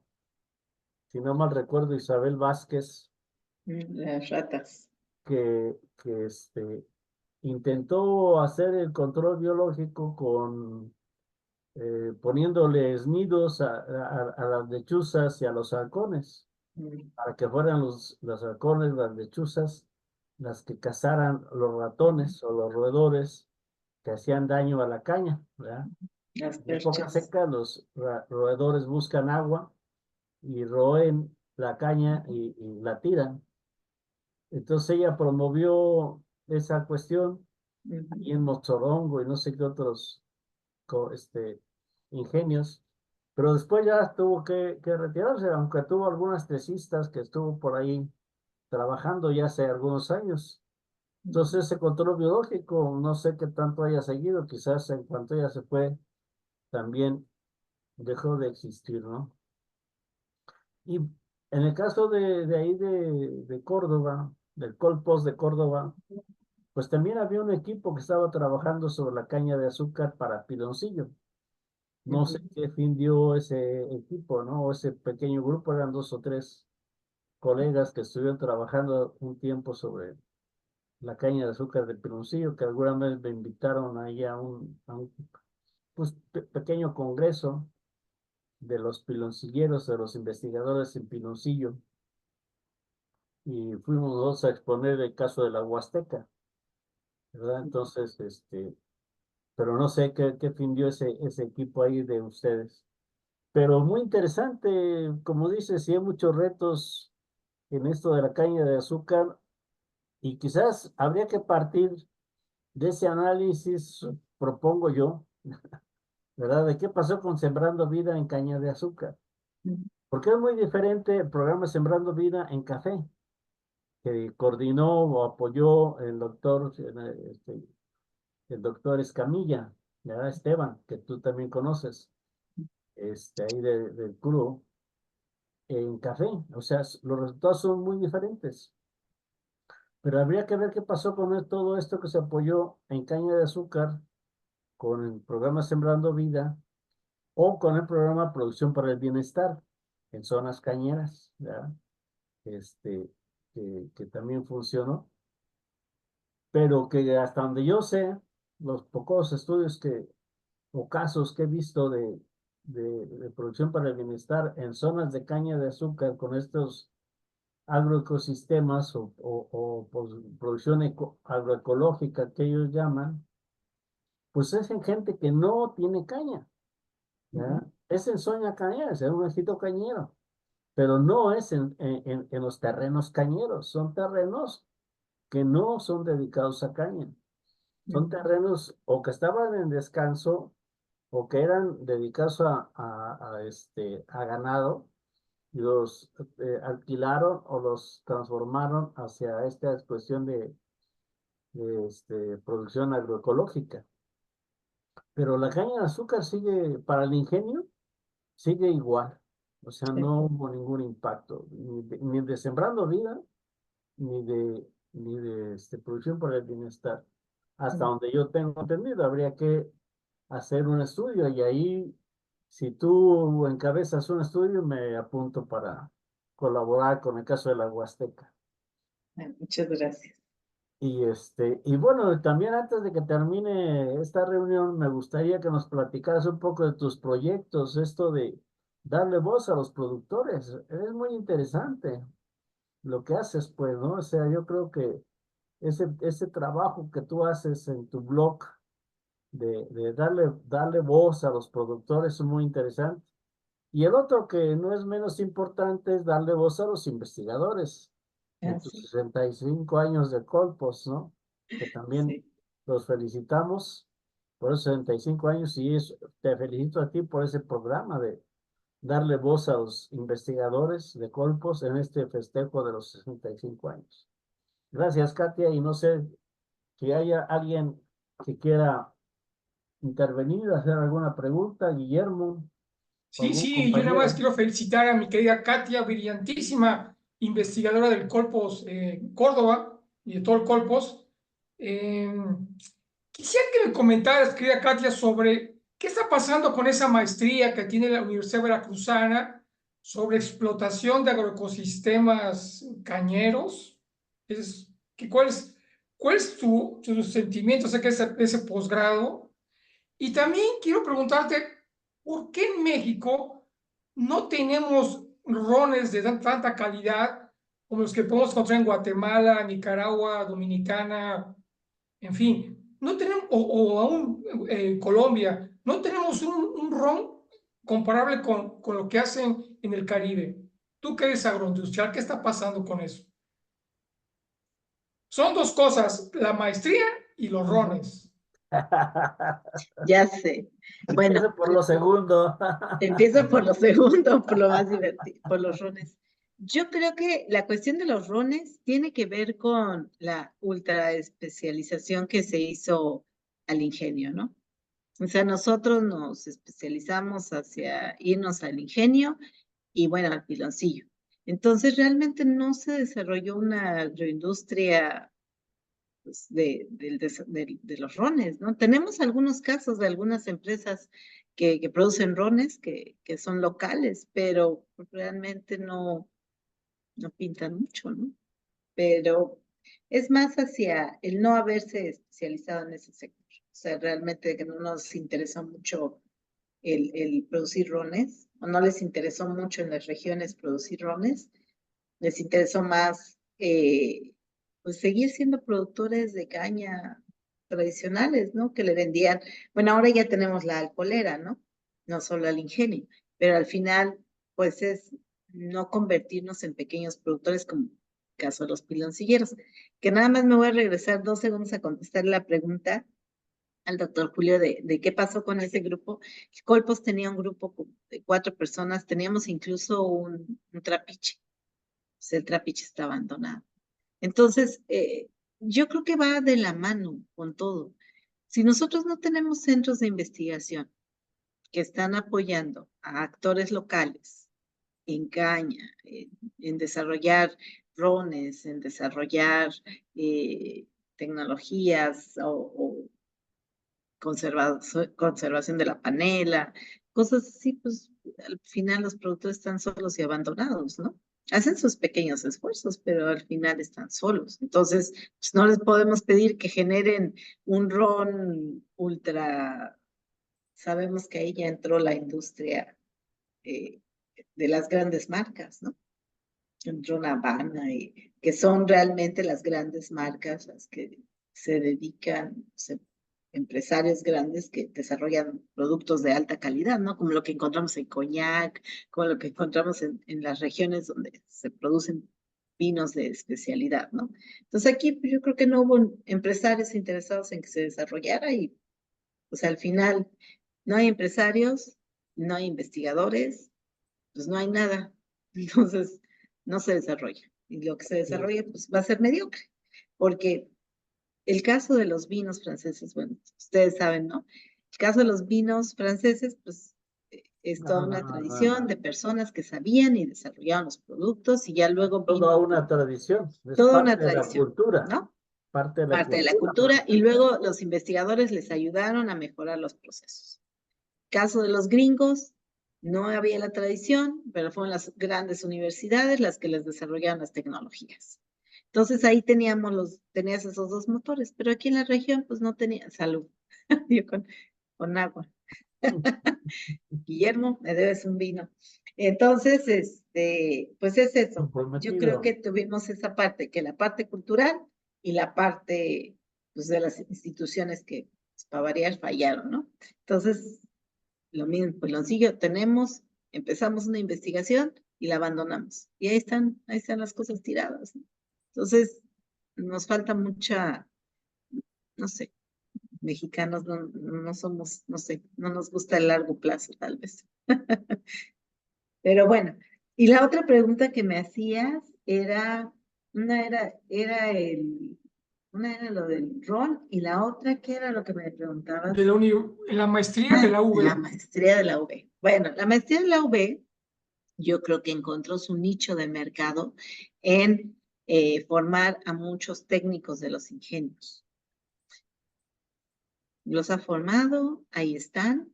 si no mal recuerdo, Isabel Vázquez, Las ratas. que intentó hacer el control biológico con poniéndoles nidos a las lechuzas y a los halcones, Mm. para que fueran los halcones, las lechuzas, las que cazaran los ratones o los roedores que hacían daño a la caña, ¿verdad? Las En época perchas. seca, los roedores buscan agua y roen la caña y la tiran. Entonces ella promovió esa cuestión Ujú. y en Mozorongo y no sé qué otros ingenios, pero después ya tuvo que retirarse, aunque tuvo algunas tesistas que estuvo por ahí trabajando ya hace algunos años. Entonces ese control biológico no sé qué tanto haya seguido, quizás en cuanto ella se fue también dejó de existir, ¿no? Y en el caso de ahí de Córdoba, del Colpos de Córdoba, pues también había un equipo que estaba trabajando sobre la caña de azúcar para Piloncillo. No sé Ujú. qué fin dio ese equipo, ¿no? O ese pequeño grupo, eran 2 o 3 colegas que estuvieron trabajando un tiempo la caña de azúcar de Piloncillo, que alguna vez me invitaron ahí pues, pequeño congreso de los piloncilleros, de los investigadores en Piloncillo, y fuimos dos a exponer el caso de la Huasteca, ¿verdad? Entonces, pero no sé qué fin dio ese equipo ahí de ustedes. Pero muy interesante, como dices, sí hay muchos retos en esto de la caña de azúcar, y quizás habría que partir de ese análisis, propongo yo, ¿verdad? ¿De qué pasó con Sembrando Vida en caña de azúcar? Porque es muy diferente el programa Sembrando Vida en café, que coordinó o apoyó el doctor Escamilla, ¿verdad? Esteban, que tú también conoces, ahí del club, en café. O sea, los resultados son muy diferentes. Pero habría que ver qué pasó con todo esto que se apoyó en caña de azúcar con el programa Sembrando Vida o con el programa Producción para el Bienestar en zonas cañeras, ¿verdad? Este, que también funcionó, pero que hasta donde yo sé, los pocos estudios o casos que he visto de producción para el bienestar en zonas de caña de azúcar con estos agroecosistemas o producción agroecológica que ellos llaman, pues es en gente que no tiene caña, ¿verdad? Es en zona cañera, es en un ejito cañero, pero no es en los terrenos cañeros, son terrenos que no son dedicados a caña, son terrenos o que estaban en descanso o que eran dedicados a ganado, y los alquilaron o los transformaron hacia esta cuestión de producción agroecológica. Pero la caña de azúcar sigue, para el ingenio, sigue igual. O sea, no hubo ningún impacto, ni de Sembrando Vida, ni de producción para el bienestar. Hasta donde yo tengo entendido, habría que hacer un estudio, y ahí, si tú encabezas un estudio, me apunto para colaborar con el caso de la Huasteca. Muchas gracias. Y bueno, también antes de que termine esta reunión, me gustaría que nos platicaras un poco de tus proyectos, esto de darle voz a los productores. Es muy interesante lo que haces, pues, ¿no? O sea, yo creo que ese trabajo que tú haces en tu blog de darle voz a los productores es muy interesante. Y el otro que no es menos importante es darle voz a los investigadores en tus Así, 65 años de Colpos, ¿no? Que también sí. los felicitamos por esos 65 años, y te felicito a ti por ese programa de darle voz a los investigadores de Colpos en este festejo de los 65 años. Gracias, Katia, y no sé si haya alguien que quiera intervenir, hacer alguna pregunta, Guillermo, o Sí, algún sí, yo nada más compañero. quiero felicitar a mi querida Katia, brillantísima investigadora del Colpos Córdoba y de todo el Colpos. Eh, Quisiera que me comentaras, querida Katia, sobre qué está pasando con esa maestría que tiene la Universidad Veracruzana sobre explotación de agroecosistemas cañeros. Es, ¿cuál es tu sentimiento acerca de ese posgrado? Y también quiero preguntarte, ¿por qué en México no tenemos rones de tanta calidad como los que podemos encontrar en Guatemala, Nicaragua, Dominicana, en fin? No tenemos, o aún Colombia, no tenemos un ron comparable con lo que hacen en el Caribe. Tú que eres agroindustrial, ¿qué está pasando con eso? Son dos cosas, la maestría y los rones. Ya sé. Bueno, Empiezo por lo segundo. empiezo por lo segundo, por lo más divertido, por los rones. Yo creo que la cuestión de los rones tiene que ver con la ultra especialización que se hizo al ingenio, ¿no? O sea, nosotros nos especializamos hacia irnos al ingenio y bueno, al piloncillo. Entonces, realmente no se desarrolló una agroindustria pues, de los rones, ¿no? Tenemos algunos casos de algunas empresas que producen rones que son locales, pero realmente no pintan mucho, ¿no? Pero Es más hacia el no haberse especializado en ese sector. O sea, realmente que no nos interesó mucho el producir rones, o no les interesó mucho en las regiones producir rones, les interesó más pues seguir siendo productores de caña tradicionales, ¿no? Que le vendían, bueno, ahora ya tenemos la alcoholera, ¿no? No solo el ingenio, pero al final, pues es no convertirnos en pequeños productores como el caso de los piloncilleros, que nada más me voy a regresar 2 segundos a contestar la pregunta al doctor Julio de qué pasó con ese grupo. Colpos tenía un grupo de 4 personas, teníamos incluso un trapiche, pues el trapiche está abandonado. Entonces, yo creo que va de la mano con todo. Si nosotros no tenemos centros de investigación que están apoyando a actores locales en caña, en desarrollar drones, en desarrollar tecnologías o conservación de la panela, cosas así, pues al final los productores están solos y abandonados, ¿no? Hacen sus pequeños esfuerzos, pero al final están solos. Entonces, pues no les podemos pedir que generen un ron ultra. Sabemos que ahí ya entró la industria eh, de las grandes marcas, ¿no? Entró Habana, y que son realmente las grandes marcas las que se dedican, empresarios grandes que desarrollan productos de alta calidad, ¿no? Como lo que encontramos en Coñac, como lo que encontramos en las regiones donde se producen vinos de especialidad, ¿no? Entonces aquí pues, yo creo que no hubo empresarios interesados en que se desarrollara y pues al final no hay empresarios, no hay investigadores, pues no hay nada. Entonces no se desarrolla. Y lo que se desarrolla pues va a ser mediocre, porque el caso de los vinos franceses, bueno, ustedes saben, ¿no? El caso de los vinos franceses, pues es toda una tradición de personas que sabían y desarrollaban los productos y ya luego vino Toda una tradición, es toda una parte de la tradición, cultura, ¿no? parte de la Parte de la cultura y luego los investigadores les ayudaron a mejorar los procesos. Caso de los gringos, no había la tradición, pero fueron las grandes universidades las que les desarrollaron las tecnologías. Entonces ahí tenías esos dos motores, pero aquí en la región pues no tenían salud, yo con agua. Guillermo, me debes un vino. Entonces, pues es eso. Yo creo comprometido. que tuvimos esa parte, que la parte cultural y la parte pues, de las instituciones que, pues, para variar, fallaron, ¿no? Entonces, lo mismo, pues Loncillo, empezamos una investigación y la abandonamos. Y ahí están las cosas tiradas, ¿no? Entonces, nos falta mucha, no sé, mexicanos no somos, no sé, no nos gusta el largo plazo, tal vez. Pero bueno, y la otra pregunta que me hacías era, una era lo del rol y la otra, ¿qué era lo que me preguntabas? La maestría de la UV. La maestría de la UV. Bueno, la maestría de la UV, yo creo que encontró su nicho de mercado en formar a muchos técnicos de los ingenios. Los ha formado, ahí están,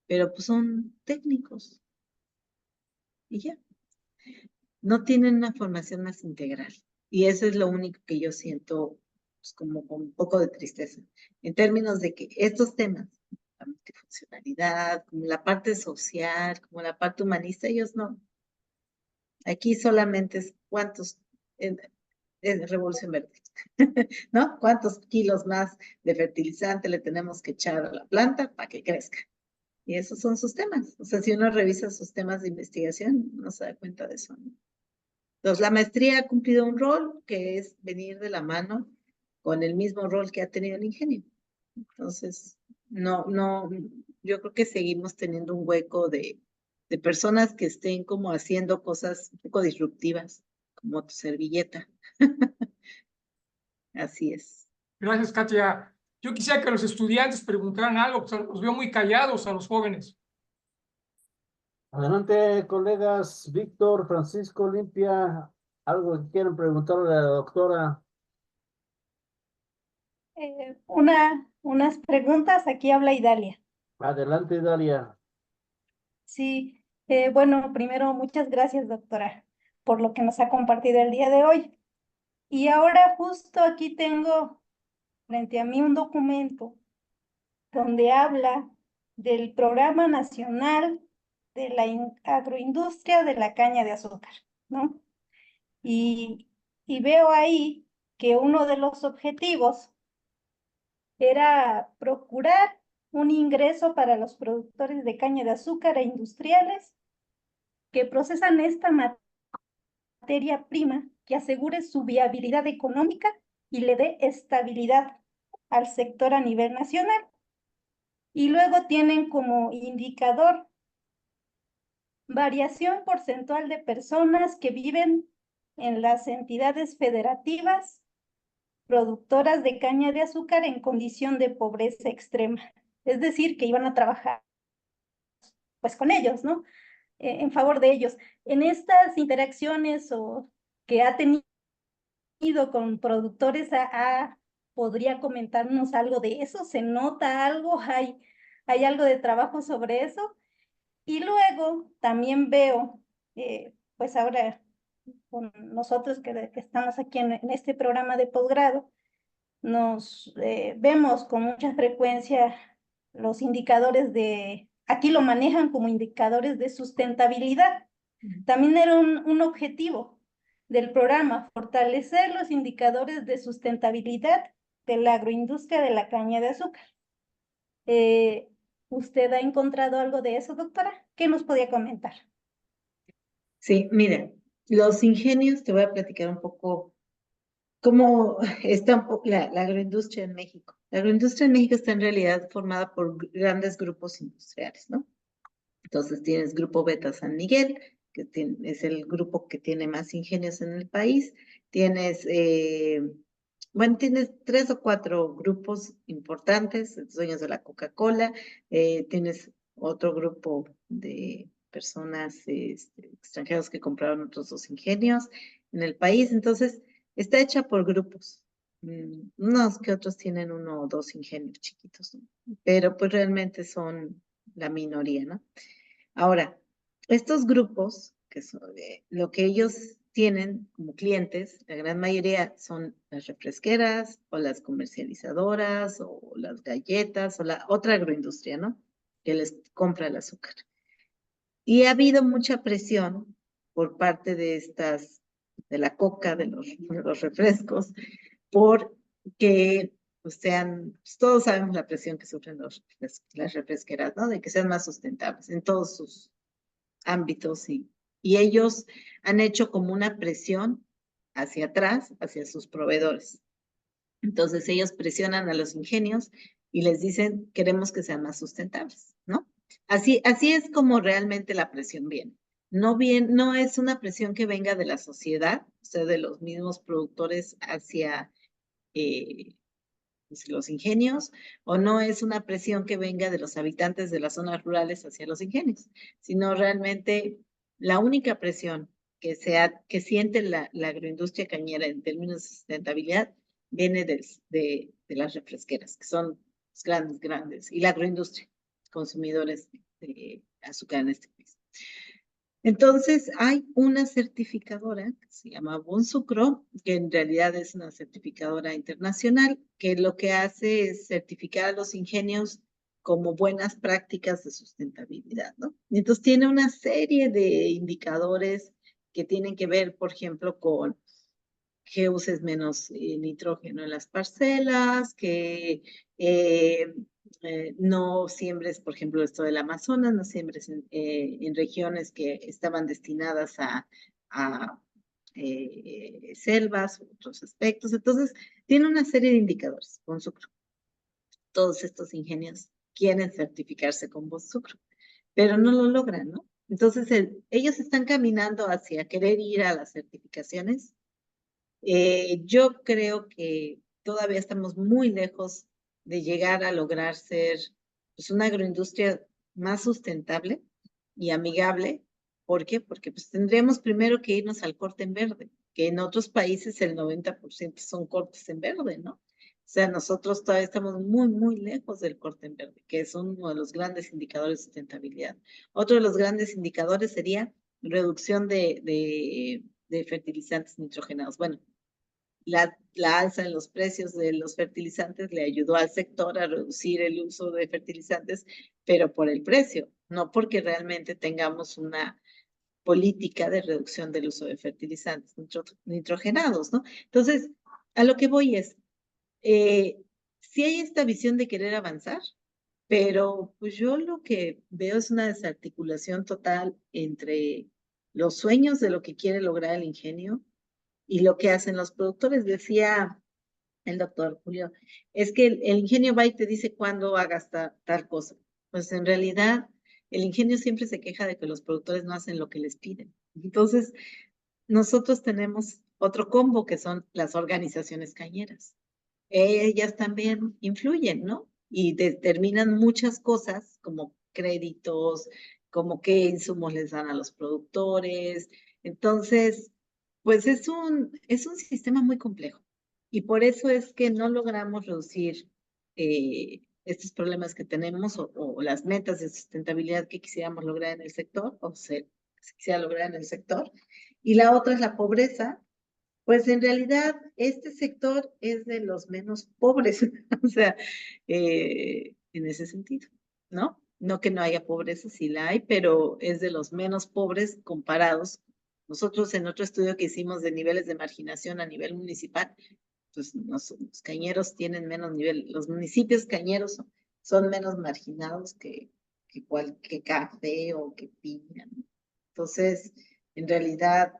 pero pues son técnicos y ya. No tienen una formación más integral. Y eso es lo único que yo siento pues, como con un poco de tristeza, en términos de que estos temas, la multifuncionalidad, como la parte social, como la parte humanista, ellos no. Aquí solamente es cuántos, es revolución verde, ¿no? ¿Cuántos kilos más de fertilizante le tenemos que echar a la planta para que crezca? Y esos son sus temas. O sea, si uno revisa sus temas de investigación, no se da cuenta de eso, ¿no? Entonces, la maestría ha cumplido un rol que es venir de la mano con el mismo rol que ha tenido el ingenio. Entonces, no, yo creo que seguimos teniendo un hueco de personas que estén como haciendo cosas un poco disruptivas, como tu servilleta. Así es. Gracias, Katia. Yo quisiera que los estudiantes preguntaran algo, pues los veo muy callados a los jóvenes. Adelante, colegas, Víctor, Francisco, Olimpia, algo que quieran preguntarle a la doctora. Unas preguntas, aquí habla Idalia. Adelante, Dalia. Sí, bueno, primero muchas gracias, doctora, por lo que nos ha compartido el día de hoy. Y ahora justo aquí tengo frente a mí un documento donde habla del Programa Nacional de la Agroindustria de la Caña de Azúcar, ¿no? Y veo ahí que uno de los objetivos era procurar un ingreso para los productores de caña de azúcar e industriales que procesan esta materia prima que asegure su viabilidad económica y le dé estabilidad al sector a nivel nacional. Y luego tienen como indicador variación porcentual de personas que viven en las entidades federativas productoras de caña de azúcar en condición de pobreza extrema. Es decir, que iban a trabajar pues con ellos, ¿no? En favor de ellos. En estas interacciones que ha tenido con productores, ¿podría comentarnos algo de eso? ¿Se nota algo? ¿Hay algo de trabajo sobre eso? Y luego también veo, pues ahora con nosotros que estamos aquí en este programa de posgrado, nos vemos con mucha frecuencia los indicadores aquí lo manejan como indicadores de sustentabilidad. También era un objetivo del programa, fortalecer los indicadores de sustentabilidad de la agroindustria de la caña de azúcar. ¿Usted ha encontrado algo de eso, doctora? ¿Qué nos podía comentar? Sí, mira, los ingenios, te voy a platicar un poco cómo está la agroindustria en México. La agroindustria en México está en realidad formada por grandes grupos industriales, ¿no? Entonces tienes Grupo Beta San Miguel, que es el grupo que tiene más ingenios en el país. Tienes, tienes 3 o 4 grupos importantes, dueños de la Coca-Cola. Tienes otro grupo de personas extranjeras que compraron otros 2 ingenios en el país. Entonces, está hecha por grupos. Unos que otros tienen 1 o 2 ingenios chiquitos, ¿no? Pero pues realmente son la minoría, ¿no? Ahora, estos grupos, que son, lo que ellos tienen como clientes, la gran mayoría son las refresqueras o las comercializadoras o las galletas o la otra agroindustria, ¿no? Que les compra el azúcar. Y ha habido mucha presión por parte de de la coca, de los refrescos, porque pues todos sabemos la presión que sufren las refresqueras, ¿no? De que sean más sustentables en todos sus ámbitos y ellos han hecho como una presión hacia atrás, hacia sus proveedores. Entonces ellos presionan a los ingenios y les dicen, queremos que sean más sustentables, ¿no? Así es como realmente la presión viene. No es una presión que venga de la sociedad, o sea, de los mismos productores hacia los ingenios, o no es una presión que venga de los habitantes de las zonas rurales hacia los ingenios, sino realmente la única presión que siente la agroindustria cañera en términos de sustentabilidad viene de las refresqueras, que son grandes, y la agroindustria, consumidores de azúcar en este país. Entonces, hay una certificadora que se llama Bonsucro, que en realidad es una certificadora internacional, que lo que hace es certificar a los ingenios como buenas prácticas de sustentabilidad, ¿no? Y entonces tiene una serie de indicadores que tienen que ver, por ejemplo, con que uses menos nitrógeno en las parcelas, que no siembres, por ejemplo, esto del Amazonas, no siembres en regiones que estaban destinadas a selvas u otros aspectos. Entonces, tiene una serie de indicadores con sucro. Todos estos ingenios quieren certificarse con sucro, pero no lo logran, ¿no? Entonces, ellos están caminando hacia querer ir a las certificaciones. Yo creo que todavía estamos muy lejos de llegar a lograr ser pues, una agroindustria más sustentable y amigable. ¿Por qué? Porque pues, tendríamos primero que irnos al corte en verde, que en otros países el 90% son cortes en verde, ¿no? O sea, nosotros todavía estamos muy, muy lejos del corte en verde, que es uno de los grandes indicadores de sustentabilidad. Otro de los grandes indicadores sería reducción de fertilizantes nitrogenados. Bueno, la alza en los precios de los fertilizantes le ayudó al sector a reducir el uso de fertilizantes, pero por el precio, no porque realmente tengamos una política de reducción del uso de fertilizantes nitrogenados, ¿no? Entonces, a lo que voy es, sí hay esta visión de querer avanzar, pero pues yo lo que veo es una desarticulación total entre los sueños de lo que quiere lograr el ingenio y lo que hacen los productores. Decía el doctor Julio, es que el ingenio va y te dice cuándo hagas tal cosa. Pues en realidad el ingenio siempre se queja de que los productores no hacen lo que les piden. Entonces, nosotros tenemos otro combo que son las organizaciones cañeras. Ellas también influyen, ¿no? Y determinan muchas cosas como créditos, como qué insumos les dan a los productores. Entonces, pues es un sistema muy complejo. Y por eso es que no logramos reducir estos problemas que tenemos o las metas de sustentabilidad que quisiéramos lograr en el sector, o se quisiera lograr en el sector. Y la otra es la pobreza, pues en realidad este sector es de los menos pobres, o sea, en ese sentido, ¿no? No que no haya pobreza, sí la hay, pero es de los menos pobres comparados. Nosotros en otro estudio que hicimos de niveles de marginación a nivel municipal, pues los cañeros tienen menos nivel, los municipios cañeros son menos marginados que café o que piña, ¿no? Entonces, en realidad,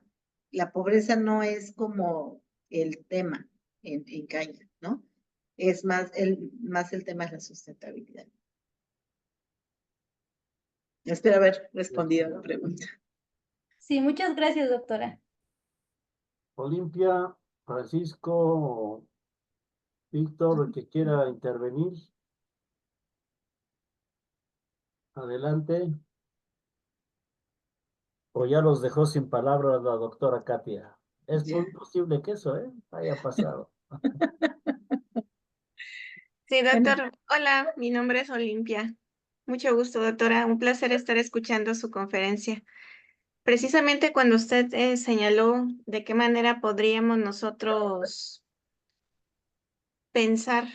la pobreza no es como el tema en caña, ¿no? Es más el tema es la sustentabilidad. Espero haber respondido a la pregunta. Sí, muchas gracias, doctora. Olimpia, Francisco, Víctor, el que quiera intervenir. Adelante. O ya los dejó sin palabras la doctora Katia. Es muy posible que eso, haya pasado. Sí, Bueno, doctor. Hola, mi nombre es Olimpia. Mucho gusto, doctora. Un placer estar escuchando su conferencia. Precisamente cuando usted señaló de qué manera podríamos nosotros pensar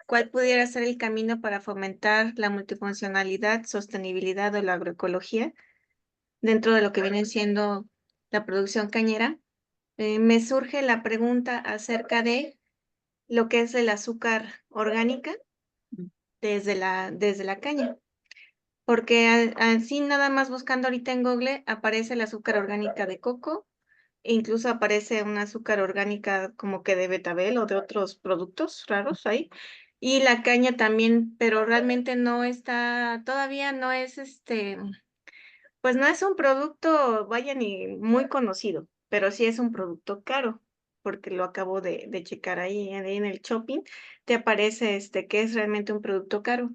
cuál pudiera ser el camino para fomentar la multifuncionalidad, sostenibilidad o la agroecología dentro de lo que viene siendo la producción cañera, me surge la pregunta acerca de lo que es el azúcar orgánica desde la caña. Porque así nada más buscando ahorita en Google aparece el azúcar orgánica de coco, e incluso aparece una azúcar orgánica como que de betabel o de otros productos raros ahí. Y la caña también, pero realmente no está, todavía no es pues no es un producto, vaya, ni muy conocido, pero sí es un producto caro, porque lo acabo de checar ahí en el shopping, te aparece que es realmente un producto caro.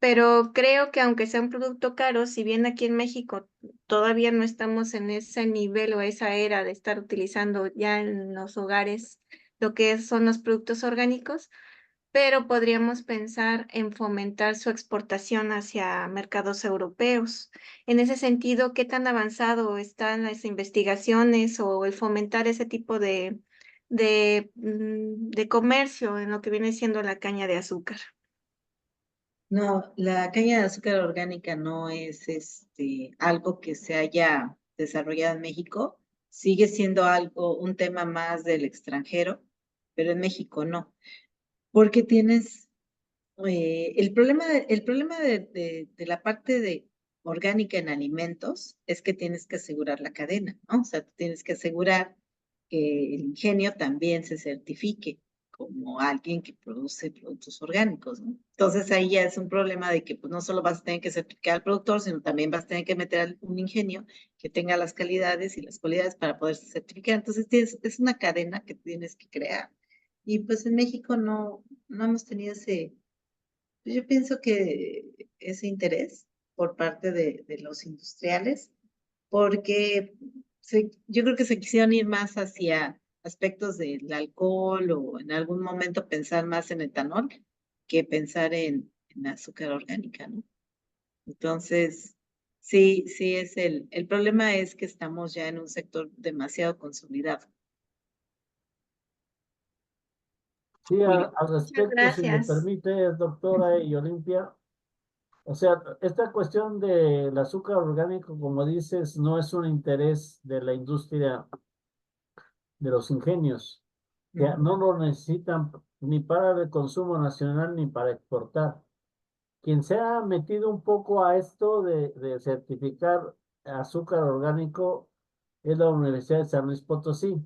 Pero creo que aunque sea un producto caro, si bien aquí en México todavía no estamos en ese nivel o esa era de estar utilizando ya en los hogares lo que son los productos orgánicos, pero podríamos pensar en fomentar su exportación hacia mercados europeos. En ese sentido, ¿qué tan avanzado están las investigaciones o el fomentar ese tipo de comercio en lo que viene siendo la caña de azúcar? no, la caña de azúcar orgánica no es algo que se haya desarrollado en México. Sigue siendo un tema más del extranjero, pero en México no. Porque tienes el problema de la parte de orgánica en alimentos es que tienes que asegurar la cadena, ¿no? O sea, tú tienes que asegurar que el ingenio también se certifique como alguien que produce productos orgánicos, ¿no? Entonces ahí ya es un problema de que pues, no solo vas a tener que certificar al productor, sino también vas a tener que meter un ingenio que tenga las calidades y las cualidades para poderse certificar. Entonces es una cadena que tienes que crear. Y pues en México no hemos tenido yo pienso que ese interés por parte de los industriales, porque yo creo que se quisieron ir más hacia aspectos del alcohol o en algún momento pensar más en etanol que pensar en azúcar orgánica, ¿no? Entonces, sí el problema es que estamos ya en un sector demasiado consolidado. Sí, Muy bien. al Muchas respecto, si me gracias. permite, doctora y Olimpia, o sea, esta cuestión del azúcar orgánico, como dices, no es un interés de la industria de los ingenios, que no lo necesitan ni para el consumo nacional ni para exportar. Quien se ha metido un poco a esto de certificar azúcar orgánico es la Universidad de San Luis Potosí,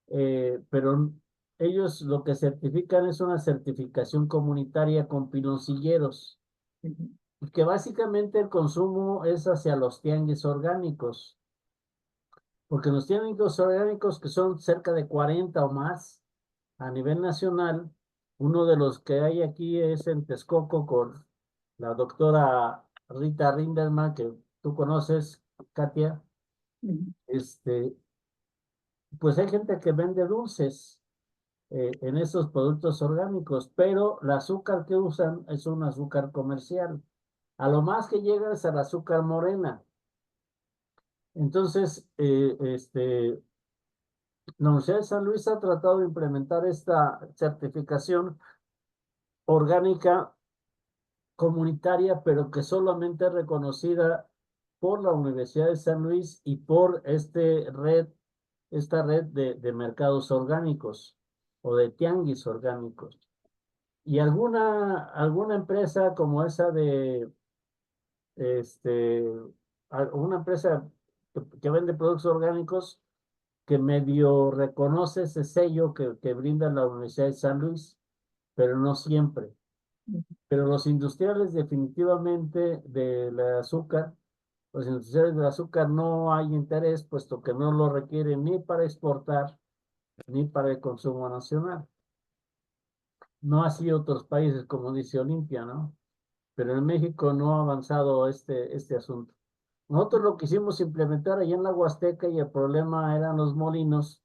pero ellos lo que certifican es una certificación comunitaria con piloncilleros, y que básicamente el consumo es hacia los tianguis orgánicos, porque los tianguis orgánicos, que son cerca de 40 o más a nivel nacional, uno de los que hay aquí es en Texcoco con la doctora Rita Rinderman, que tú conoces, Katia. Este, pues hay gente que vende dulces en esos productos orgánicos, pero el azúcar que usan es un azúcar comercial. A lo más que llega es al azúcar morena. Entonces, la Universidad de San Luis ha tratado de implementar esta certificación orgánica comunitaria, pero que solamente es reconocida por la Universidad de San Luis y por esta red de mercados orgánicos o de tianguis orgánicos. Y alguna empresa como esa este, una empresa que vende productos orgánicos que medio reconoce ese sello que brinda la Universidad de San Luis, pero no siempre. Pero los industriales definitivamente del azúcar, los industriales del azúcar no hay interés, puesto que no lo requieren ni para exportar ni para el consumo nacional. No así otros países, como dice Olimpia, ¿no? Pero en México no ha avanzado este asunto. Nosotros lo quisimos implementar allá en la Huasteca y el problema eran los molinos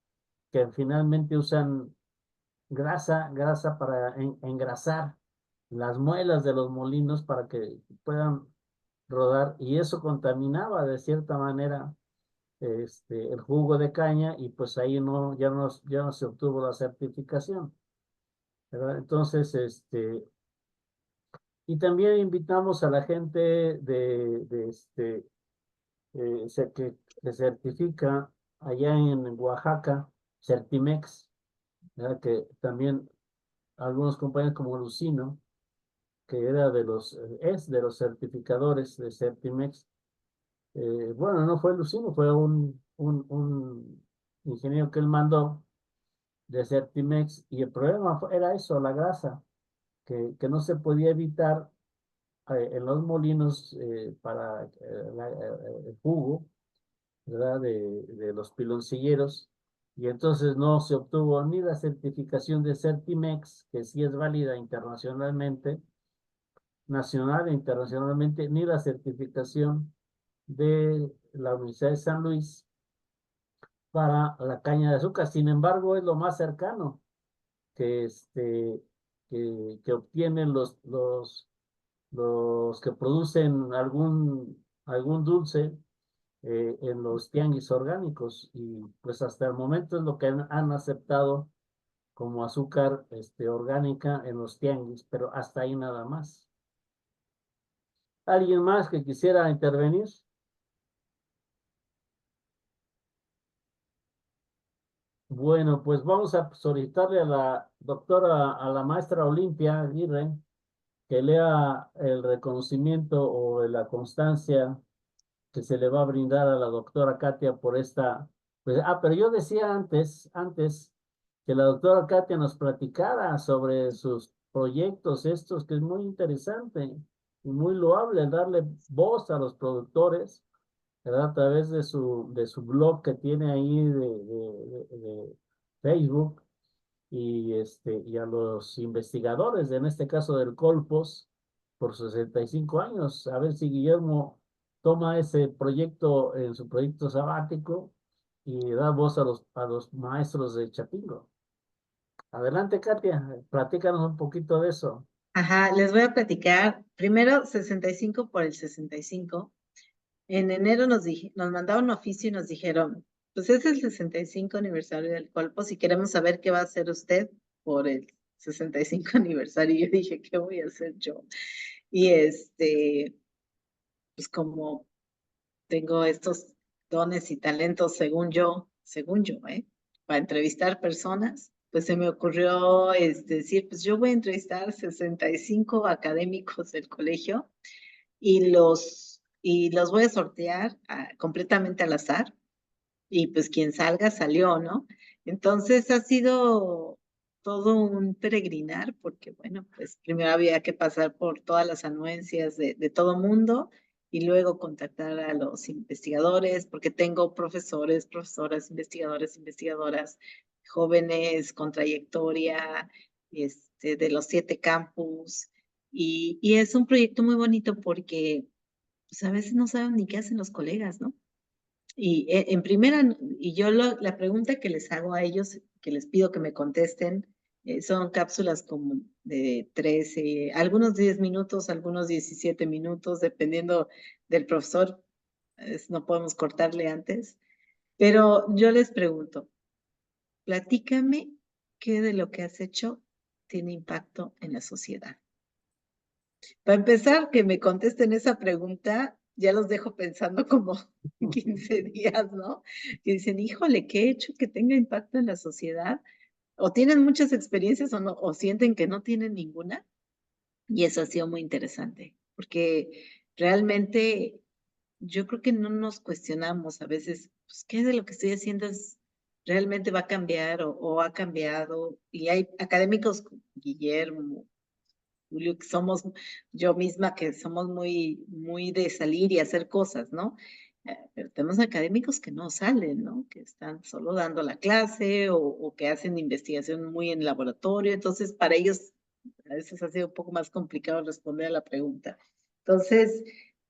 que finalmente usan grasa para engrasar las muelas de los molinos para que puedan rodar, y eso contaminaba de cierta manera el jugo de caña, y pues ahí ya no se obtuvo la certificación, ¿verdad? Entonces, y también invitamos a la gente que certifica allá en Oaxaca, Certimex, ¿verdad? Que también algunos compañeros como Lucino, que era es de los certificadores de Certimex. Bueno, no fue Lucino, fue un ingeniero que él mandó de Certimex, y el problema era eso, la grasa, que no se podía evitar en los molinos para el jugo, ¿verdad? De los piloncilleros, y entonces no se obtuvo ni la certificación de Certimex, que sí es válida internacionalmente, nacional e internacionalmente, ni la certificación de la Universidad de San Luis para la caña de azúcar. Sin embargo, es lo más cercano que, que obtienen los que producen algún dulce en los tianguis orgánicos, y pues hasta el momento es lo que han aceptado como azúcar orgánica en los tianguis, pero hasta ahí nada más. ¿Alguien más que quisiera intervenir? Bueno, pues vamos a solicitarle a la doctora, a la maestra Olimpia Aguirre, que lea el reconocimiento o la constancia que se le va a brindar a la doctora Katia por esta. Pues, pero yo decía antes que la doctora Katia nos platicara sobre sus proyectos estos, que es muy interesante y muy loable darle voz a los productores, ¿verdad? A través de su blog que tiene ahí de Facebook, y a los investigadores, en este caso del Colpos, por 65 años. A ver si Guillermo toma ese proyecto en su proyecto sabático y da voz a los maestros de Chapingo. Adelante, Katia, platícanos un poquito de eso. Ajá, les voy a platicar. Primero, 65 por el 65. En enero nos mandaron un oficio y nos dijeron, pues es el 65 aniversario del Colpo, si queremos saber qué va a hacer usted por el 65 aniversario. Y yo dije, ¿qué voy a hacer yo? Y pues como tengo estos dones y talentos, según yo, para entrevistar personas, pues se me ocurrió decir, pues yo voy a entrevistar 65 académicos del colegio y los voy a sortear completamente al azar, y pues quien salga, salió, ¿no? Entonces ha sido todo un peregrinar, porque bueno, pues primero había que pasar por todas las anuencias de todo mundo y luego contactar a los investigadores, porque tengo profesores, profesoras, investigadores, investigadoras, jóvenes con trayectoria, de los 7 campus, y es un proyecto muy bonito porque pues a veces no saben ni qué hacen los colegas, ¿no? Y en primera, y yo la pregunta que les hago a ellos, que les pido que me contesten, son cápsulas como de 13, algunos 10 minutos, algunos 17 minutos, dependiendo del profesor, no podemos cortarle antes, pero yo les pregunto, platícame qué de lo que has hecho tiene impacto en la sociedad. Para empezar, que me contesten esa pregunta, ya los dejo pensando como 15 días, ¿no? Que dicen, híjole, ¿qué he hecho que tenga impacto en la sociedad? O tienen muchas experiencias o no, o sienten que no tienen ninguna. Y eso ha sido muy interesante, porque realmente yo creo que no nos cuestionamos a veces, pues, ¿qué de lo que estoy haciendo realmente va a cambiar o ha cambiado? Y hay académicos como Guillermo, Julio, que somos, yo misma, que somos muy, muy de salir y hacer cosas, ¿no? Pero tenemos académicos que no salen, ¿no? Que están solo dando la clase o que hacen investigación muy en laboratorio. Entonces, para ellos a veces ha sido un poco más complicado responder a la pregunta. Entonces,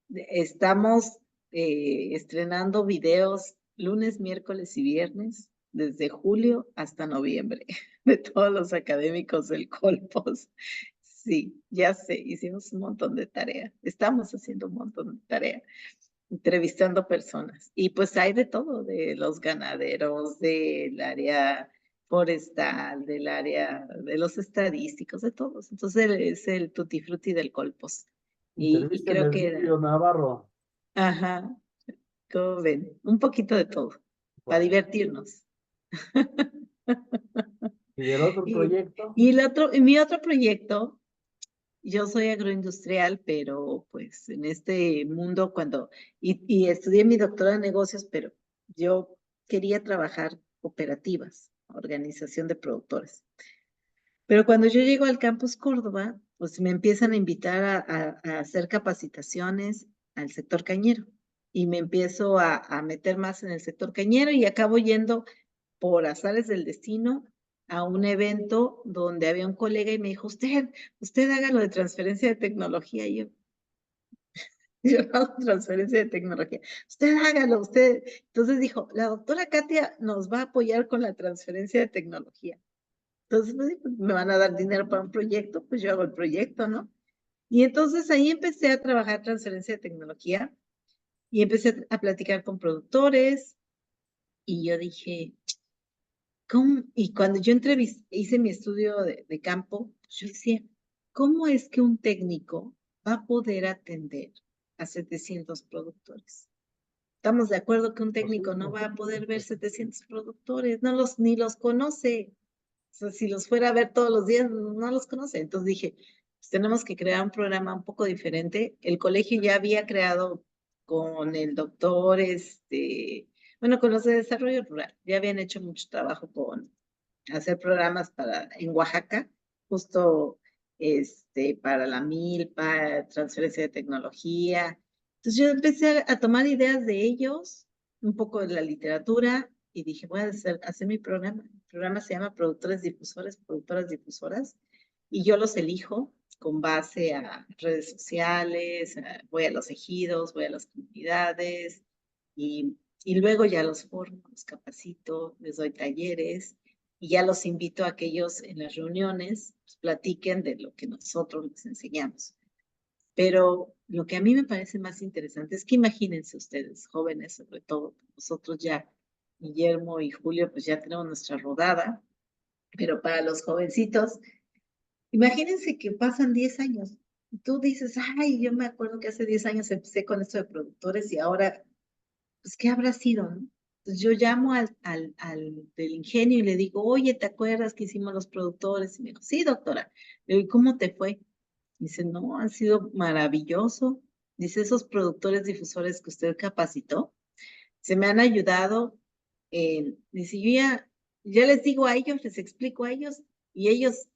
estamos estrenando videos lunes, miércoles y viernes, desde julio hasta noviembre, de todos los académicos del Colpos. Sí, ya sé, hicimos un montón de tarea. Estamos haciendo un montón de tarea, entrevistando personas. Y pues hay de todo, de los ganaderos, del área forestal, del área de los estadísticos, de todos. Entonces es el tutti frutti del Colpos. Y Entrevista creo de que Julio era, Navarro. ajá, como ven, un poquito de todo, para Bueno, divertirnos. y del otro Y, proyecto, y mi otro proyecto, yo soy agroindustrial, pero pues en este mundo y estudié mi doctorado en negocios, pero yo quería trabajar cooperativas, organización de productores. Pero cuando yo llego al Campus Córdoba, pues me empiezan a invitar a hacer capacitaciones al sector cañero y me empiezo a meter más en el sector cañero y acabo yendo por azares del destino a un evento donde había un colega y me dijo, usted haga lo de transferencia de tecnología. Y yo hago transferencia de tecnología. Usted hágalo, usted. Entonces dijo, la doctora Katia nos va a apoyar con la transferencia de tecnología. Entonces, pues, me van a dar dinero para un proyecto, pues yo hago el proyecto, ¿no? Y entonces ahí empecé a trabajar transferencia de tecnología y empecé a platicar con productores y yo dije, ¿cómo? Y cuando yo hice mi estudio de campo, pues yo decía, ¿cómo es que un técnico va a poder atender a 700 productores? Estamos de acuerdo que un técnico no va a poder ver 700 productores, ni los conoce. O sea, si los fuera a ver todos los días, no los conoce. Entonces dije, pues tenemos que crear un programa un poco diferente. El colegio ya había creado con el doctor, bueno, con los de desarrollo rural, ya habían hecho mucho trabajo con hacer programas en Oaxaca, justo para la milpa, transferencia de tecnología. Entonces yo empecé a tomar ideas de ellos, un poco de la literatura, y dije, voy a hacer mi programa. El programa se llama Productores Difusores, Productoras Difusoras, y yo los elijo con base a redes sociales, voy a los ejidos, voy a las comunidades, y luego ya los formo, los capacito, les doy talleres, y ya los invito a que ellos en las reuniones pues, platiquen de lo que nosotros les enseñamos. Pero lo que a mí me parece más interesante es que imagínense ustedes, jóvenes sobre todo, nosotros ya, Guillermo y Julio, pues ya tenemos nuestra rodada, Pero para los jovencitos, imagínense que pasan 10 años. Y tú dices, ay, yo me acuerdo que hace 10 años empecé con esto de productores y ahora, pues, ¿qué habrá sido, no? Entonces yo llamo al del ingenio y le digo, oye, ¿te acuerdas que hicimos los productores? Y me dijo, sí, doctora. Le digo, ¿y cómo te fue? Dice, no, han sido maravilloso. Dice, esos productores difusores que usted capacitó, se me han ayudado. Dice, ya les digo a ellos, les explico a ellos, y ellos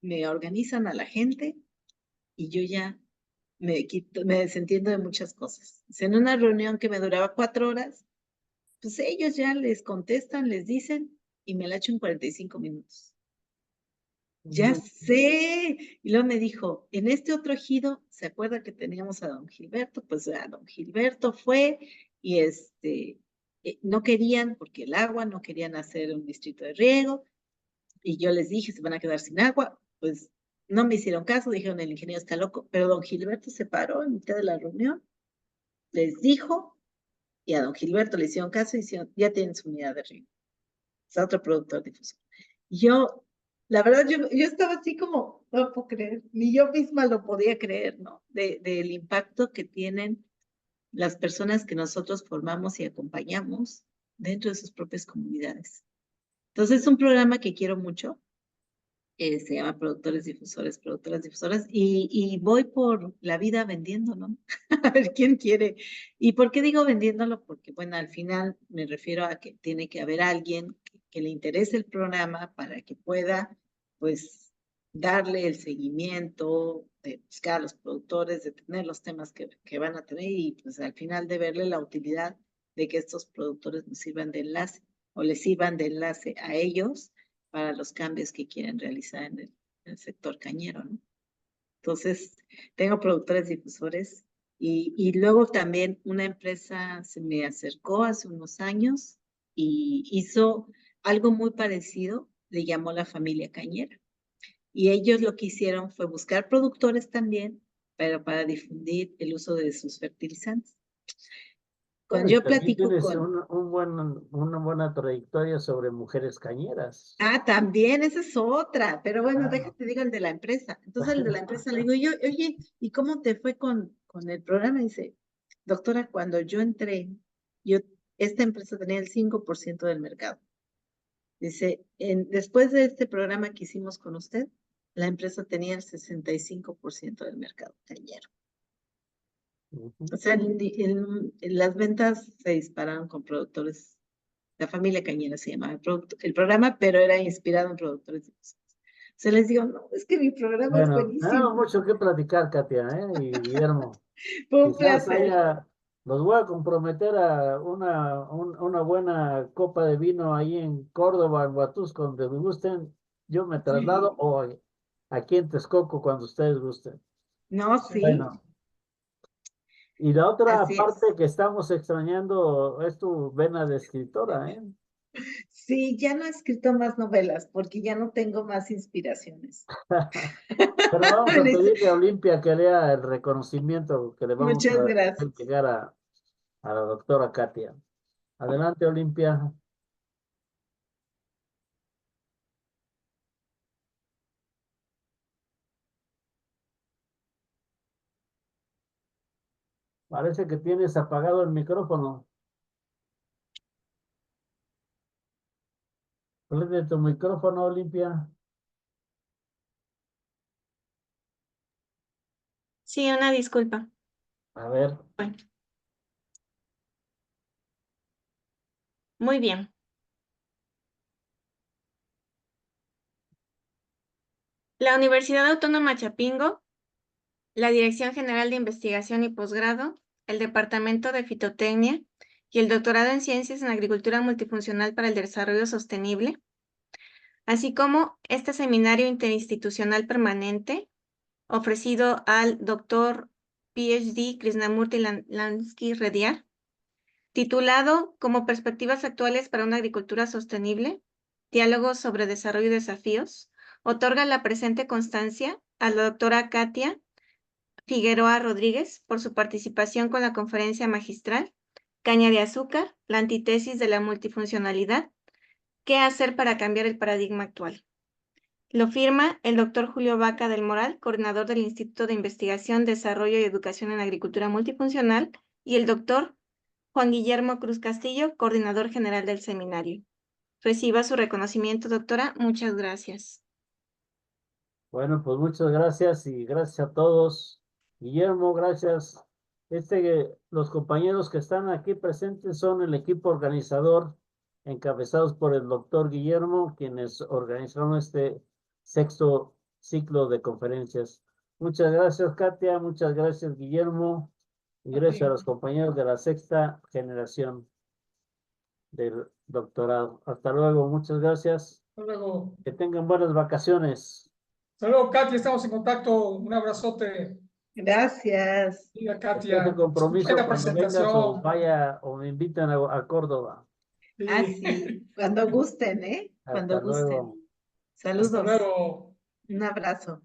me organizan a la gente, y yo ya me desentiendo de muchas cosas. Dice, en una reunión que me duraba 4 horas, pues ellos ya les contestan, les dicen, y me la echo en 45 minutos. Ya sé. Y luego me dijo, en este otro ejido, ¿se acuerda que teníamos a don Gilberto? Pues a don Gilberto fue y no querían, porque el agua, no querían hacer un distrito de riego. Y yo les dije, se van a quedar sin agua. Pues no me hicieron caso, dijeron, el ingeniero está loco. Pero don Gilberto se paró en mitad de la reunión, les dijo, y a don Gilberto le hicieron caso y hicieron, ya tienen su unidad de riego. Es otro productor difusor. Yo, la verdad, yo estaba así como, no puedo creer, ni yo misma lo podía creer, ¿no? Del impacto que tienen las personas que nosotros formamos y acompañamos dentro de sus propias comunidades. Entonces, es un programa que quiero mucho, se llama Productores Difusores, Productoras Difusoras, y voy por la vida vendiendo, ¿no? A ver quién quiere. ¿Y por qué digo vendiéndolo? Porque, bueno, al final me refiero a que tiene que haber alguien que le interese el programa para que pueda, pues, darle el seguimiento, de buscar a los productores, de tener los temas que van a tener y, pues, al final de verle la utilidad de que estos productores nos sirvan de enlace o les sirvan de enlace a ellos para los cambios que quieren realizar en el sector cañero, ¿no? Entonces, tengo productores difusores y luego también una empresa se me acercó hace unos años y hizo algo muy parecido, le llamó la familia cañera. Y ellos lo que hicieron fue buscar productores también, pero para difundir el uso de sus fertilizantes. Bueno, Cuando y yo también platico tienes con... una buena trayectoria sobre mujeres cañeras. Ah, también, esa es otra, pero bueno, Claro. déjate digo el de la empresa. Entonces el de la empresa le digo, yo, oye, ¿y cómo te fue con el programa? Y dice, doctora, cuando yo entré, esta empresa tenía el 5% del mercado. Dice, después de este programa que hicimos con usted, la empresa tenía el 65% del mercado cañero. O sea, las ventas se dispararon con productores. La familia cañera se llamaba el programa, pero era inspirado en productores de cosas. Se les digo, no, es que mi programa es Bueno, tenemos buenísimo. mucho que platicar, Katia, ¿eh? Y Guillermo. Fue un Quizás placer. los voy a comprometer a una buena copa de vino ahí en Córdoba, en Huatusco, donde me gusten. Yo me traslado Sí. o aquí en Texcoco cuando ustedes gusten. No, sí, Bueno, y la otra así parte es. que estamos extrañando es tu vena de escritora, ¿eh? Sí, ya no he escrito más novelas porque ya no tengo más inspiraciones. Pero vamos En a este- pedirle a Olimpia que lea el reconocimiento que le vamos Muchas a hacer gracias. llegar a la doctora Katia. Adelante, Olimpia. Parece que tienes apagado el micrófono. Prende tu micrófono, Olimpia. Sí, una disculpa. A ver, Bueno, muy bien. La Universidad Autónoma Chapingo, la Dirección General de Investigación y Posgrado, el Departamento de Fitotecnia y el Doctorado en Ciencias en Agricultura Multifuncional para el Desarrollo Sostenible, así como este seminario interinstitucional permanente ofrecido al Dr. PhD Krishnamurti Lansky Reddyar, titulado Como perspectivas actuales para una agricultura sostenible, diálogos sobre desarrollo y desafíos, otorga la presente constancia a la doctora Katia Figueroa Rodríguez por su participación con la conferencia magistral Caña de azúcar, la antítesis de la multifuncionalidad, ¿qué hacer para cambiar el paradigma actual? Lo firma el doctor Julio Vaca del Moral, coordinador del Instituto de Investigación, Desarrollo y Educación en Agricultura Multifuncional, y el doctor Juan Guillermo Cruz Castillo, coordinador general del seminario. Reciba su reconocimiento, doctora. Muchas gracias. Bueno, pues muchas gracias y gracias a todos. Guillermo, gracias. Los compañeros que están aquí presentes son el equipo organizador, encabezados por el doctor Guillermo, quienes organizaron este sexto ciclo de conferencias. Muchas gracias, Katia. Muchas gracias, Guillermo. Y gracias a los compañeros de la sexta generación del doctorado. Hasta luego. Muchas gracias. Hasta luego. Que tengan buenas vacaciones. Hasta luego, Katia. Estamos en contacto. Un abrazote. Gracias. Mira, Espero Katia. ese compromiso Buena cuando vengas o presentación. vaya o me invitan a Córdoba. Sí. Ah, sí, cuando gusten, ¿eh? Cuando Hasta gusten. luego. Hasta Saludos. luego. Un abrazo.